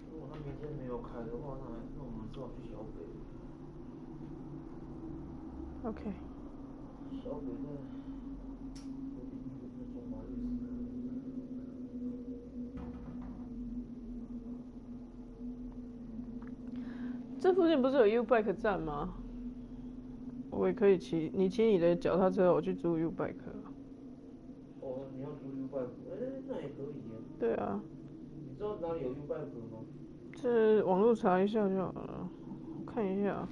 如果他明天没有开的话，那我们只好去小北。OK。小北在中华夜市。这附近不是有 U-Bike 站吗？我也可以骑，你骑你的脚踏车，我去租 U-Bike。哦，你要租 U-Bike，那也可以耶。对啊。你知道哪里有 U-Bike 吗？这网络查一下就好了，我看一下。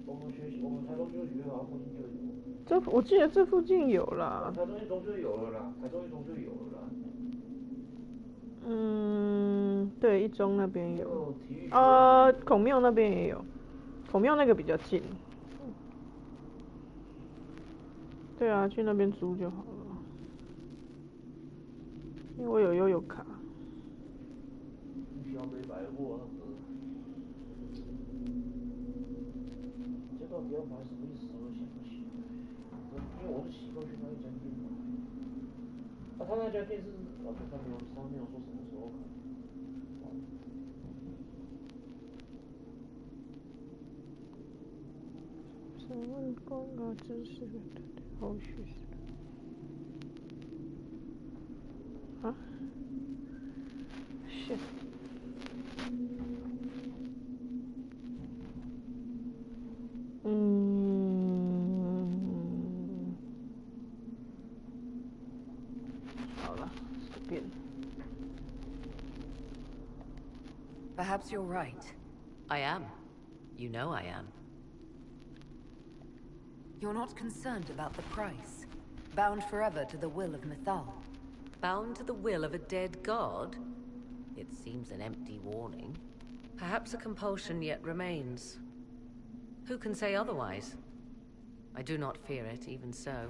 我们台中就学校附近就有。我记得这附近有啦。台中一中就有了啦，台中一中就有了啦。对，一中那边有。孔庙那边也有，孔庙那个比较近。对啊，去那边租就好了。因为我有悠游卡。小北百货那个。这到底要买什么意思？我想不起来。因为我是习惯去那一家店嘛。他那家店是他没有说什么时候开。请问广告知识后续是？啊 ？shit。好了，随便。Perhaps you're right. I am. You know I am. You're not concerned about the price. Bound forever to the will of Mythal. Bound to the will of a dead god? It seems an empty warning. Perhaps a compulsion yet remains. Who can say otherwise? I do not fear it, even so.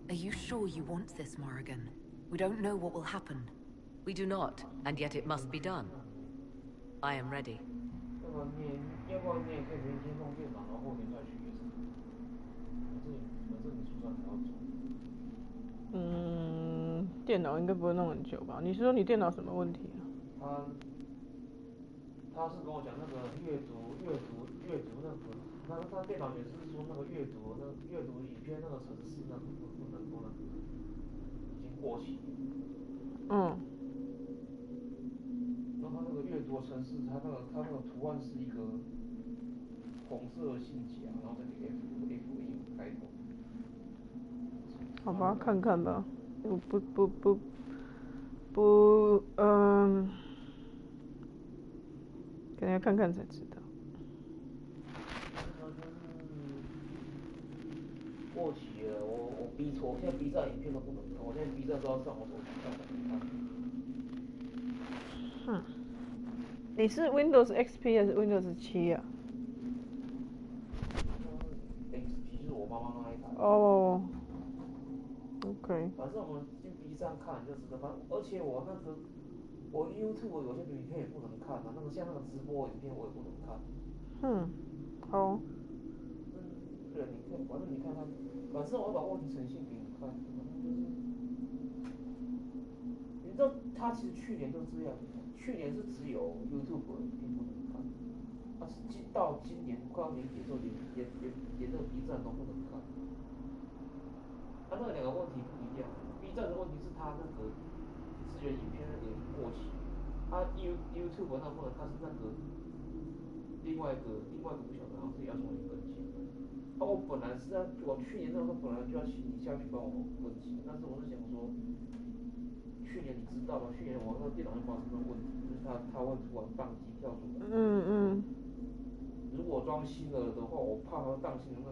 Are you sure you want this, Morrigan? We don't know what will happen. We do not, and yet it must be done. I am ready. 要不然你也可以明天弄电脑，然后后天再去也是。反正你出差还要走。电脑应该不会弄很久吧？你是说你电脑什么问题啊？他是跟我讲那个阅读那个，他电脑也是说那个阅读影片那个程式那个不能，已经过期了。然后他那个阅读程式，他那个图案是一个红色信夹，然后再给 F 开头。好吧，看看吧。可能要看看才知道。过期了，我现在 B 站影片都不能看，我现在 B 站都要上我手机看才能看。你是 Windows XP 还是 Windows 7啊？XP 就是我妈妈那一台。哦。OK。反正我们进 B 站看就知道，而且我YouTube 有些影片也不能看啊，像那个直播影片我也不能看。好。对，反正你看看，反正我会把问题呈现给你看。你知道他其实去年都这样，去年是只有 YouTube 并不能看，他是到今年快要年底的时候，连那个 B 站都不能看。他那两个问题不一样 ，B 站的问题是他那个支援影片那个已经过期，他 YouTube 那不能，他是那个另外一个不晓得，然后自己要重新更新。我本来是我去年那时候本来就要请你下去帮我更新，但是我是想说，去年你知道吗？去年我那个电脑就发生了问题，就是它会突然宕机跳出来。如果装新的话，我怕它宕机的那个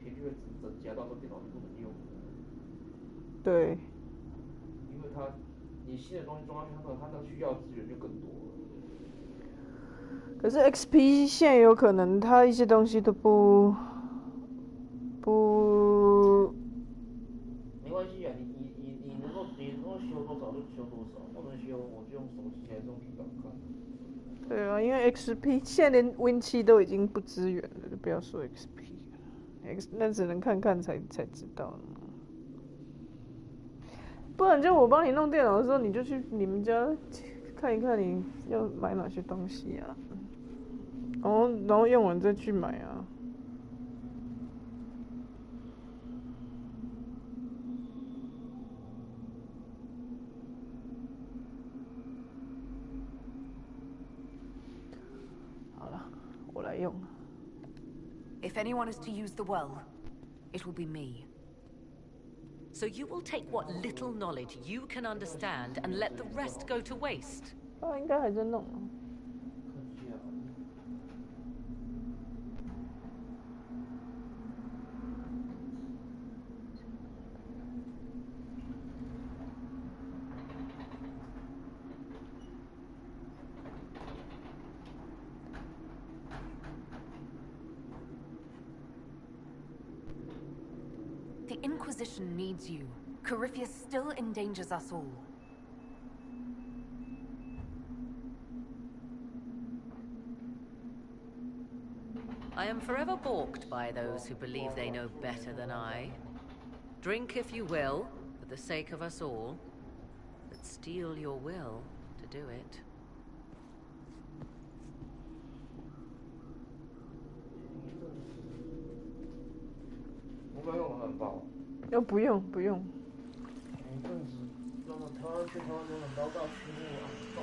频率会增加，到时候电脑就不能用。对。因为你新的东西装上去，它那需要资源就更多了。可是 XP 现在有可能它一些东西都不。没关系啊，你能够修多少就修多少，我能修我就用手机还是用平板看。对啊，因为 XP 现在连 Win7 都已经不支援了，就不要说 XP， 那只能看看才知道了。不然就我帮你弄电脑的时候，你就去你们家看一看你要买哪些东西啊，然后用完再去买啊。If anyone is to use the well, it will be me. So you will take what little knowledge you can understand and let the rest go to waste? 应该还在弄。The Inquisition needs you. Corypheus still endangers us all. I am forever balked by those who believe they know better than I. Drink if you will, for the sake of us all, but steel your will to do it. 不用。前一阵子，让他去台湾有很高大区域啊，到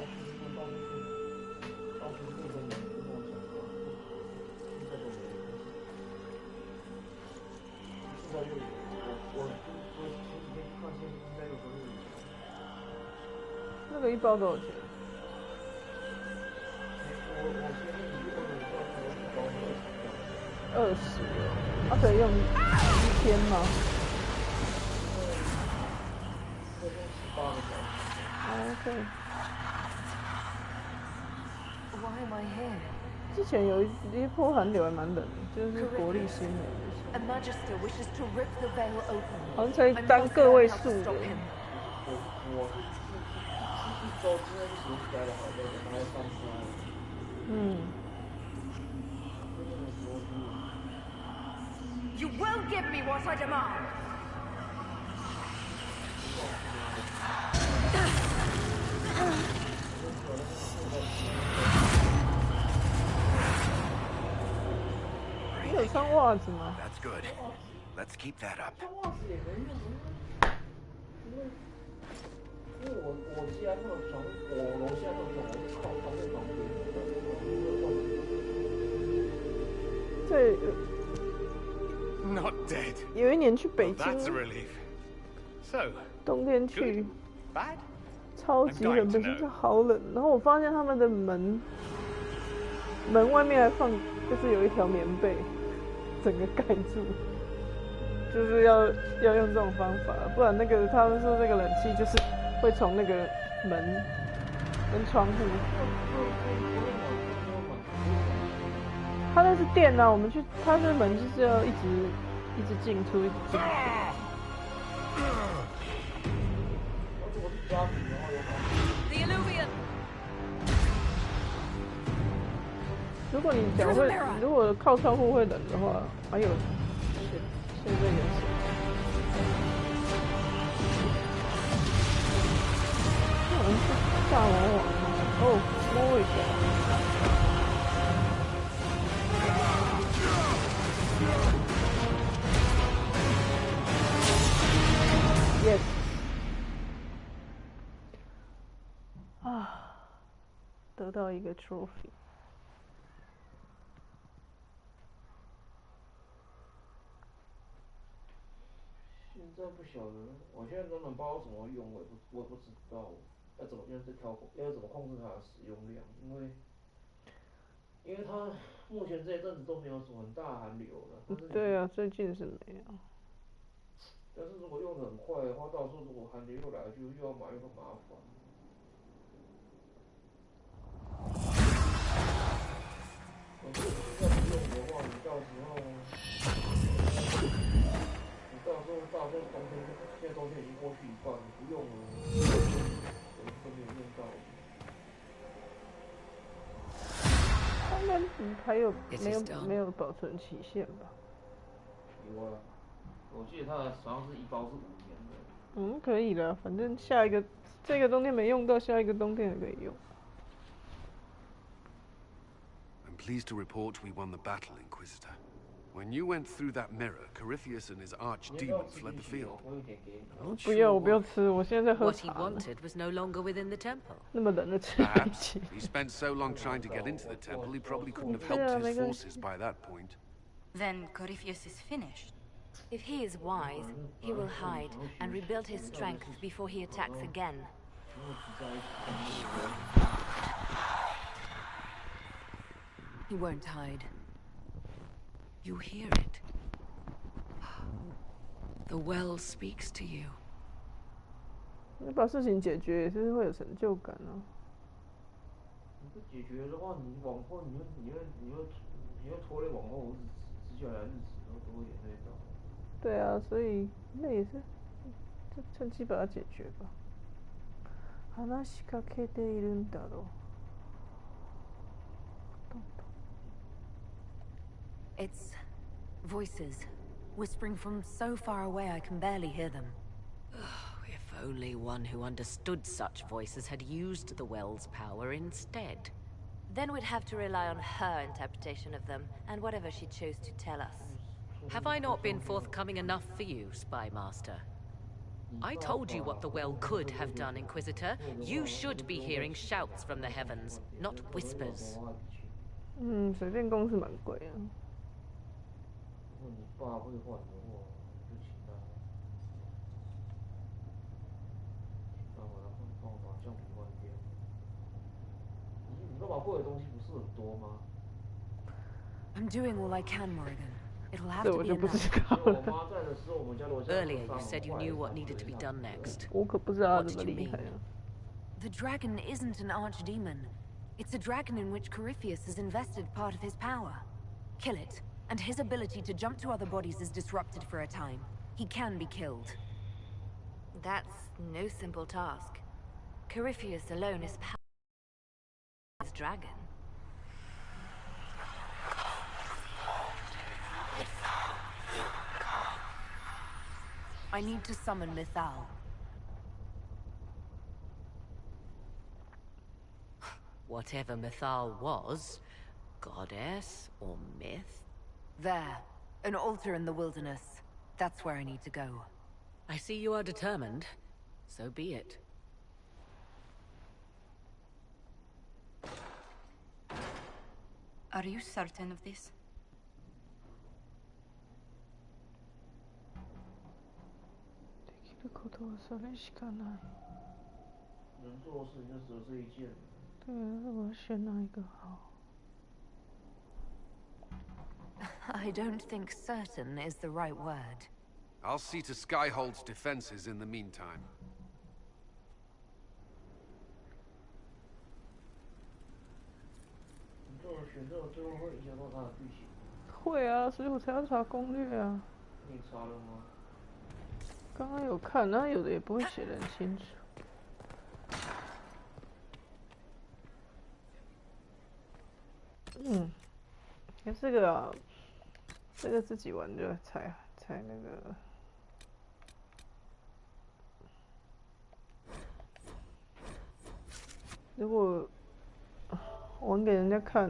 处去，跟我讲说，现在都没有。现在又有，我前几天看见应该有个日语。那个一包多少钱？我前面你如果你说一包20，它可以用1天吗？OK。Why am I here? 之前有一波寒流还蛮冷的，就是国历新年。A magister wishes to rip the veil open. 好像才单个位数的。我一周之内就写起来了，好的，然后上书。You will give me what I demand. 你有穿袜子吗？ That's good. Let's keep that up. 穿袜子也没用，因为我家那个床，我楼下那个床是靠窗户旁边的。对。Not dead. 有一年去北京。That's a relief. So. 冬天去。Bad. 超级冷，北京好冷。然后我发现他们的门外面还放，就是有一条棉被，整个盖住。就是要用这种方法，不然他们说那个冷气就是会从那个门跟窗户。它那是电啊，我们去，它那门就是要一直进出，一直进出。如果你脚会，如果靠窗户会冷的话，还有现在也是。这好像是大魔王哦，摸一下。Yes。啊，得到一个 trophy。现在不晓得，我现在根本不知道怎么用，我也不知道要怎么控制它的使用量，因为它目前这一阵子都没有什么很大寒流了。对啊，最近是没有。但是如果用的很快的话，到时候如果寒流又来，就又要买又很麻烦。我觉得你现在不用的话，你到时候冬天，现在冬天已经过去一半，你不用了，都没有用到。它应该还有没有保存期限吧？有啊，我记得它好像是一包是5年的。嗯，可以的，反正下一个这个冬天没用到，下一个冬天也可以用。I'm pleased to report we won the battle, Inquisitor. When you went through that mirror, Corypheus and his archdemon fled the field. 不要，我不要吃，我现在在喝 What he 茶呢。 wanted was no longer within the temple. 那么冷的吃 Perhaps he spent so long trying to get into the temple, he probably couldn't have helped his forces by that point. Then Corypheus is finished. If he is wise, he will hide and rebuild his strength before he attacks again. He won't hide. You hear it. The well speaks to you. 你把事情解决也是会有成就感啊。你不解决的话，你往后你会拖累往后接下来日子，然后都会连累到。对啊，所以那也是，就趁机把它解决吧。話しかけているんだろう。 It's voices, whispering from so far away I can barely hear them. If only one who understood such voices had used the well's power instead. Then we'd have to rely on her interpretation of them, and whatever she chose to tell us. Have I not been forthcoming enough for you, Spy Master? I told you what the well could have done, Inquisitor. You should be hearing shouts from the heavens, not whispers. 水电工是蛮贵啊。如果你爸会换的话，就请他帮我把橡皮换掉。你干嘛会的东西不是很多吗？ I'm doing all I can, Morrigan. It'll have 这 to 我 be 就不知 enough. 道了。 Earlier, you said you knew what needed to be done next. 我可不知道他这么厉害啊。 The dragon isn't an archdemon. It's a dragon in which Corypheus has invested part of his power. Kill it, and his ability to jump to other bodies is disrupted for a time. He can be killed. That's no simple task. Corypheus alone is powerful as dragon. I need to summon Mythal. Whatever Mythal was, goddess or myth? There. An altar in the wilderness. That's where I need to go. I see you are determined. So be it. Are you certain of this? できることはそれしかない。能做的事情就只有这一件。对啊，那我要选哪一个好？ I don't think certain is the right word. I'll see to Skyhold's defenses in the meantime. 选这种最后会影响到它的剧情。会啊，所以我才要查攻略啊。你查了吗？刚刚有看，那有的也不会写得很清楚。这个啊，这个自己玩就才那个。如果玩给人家看，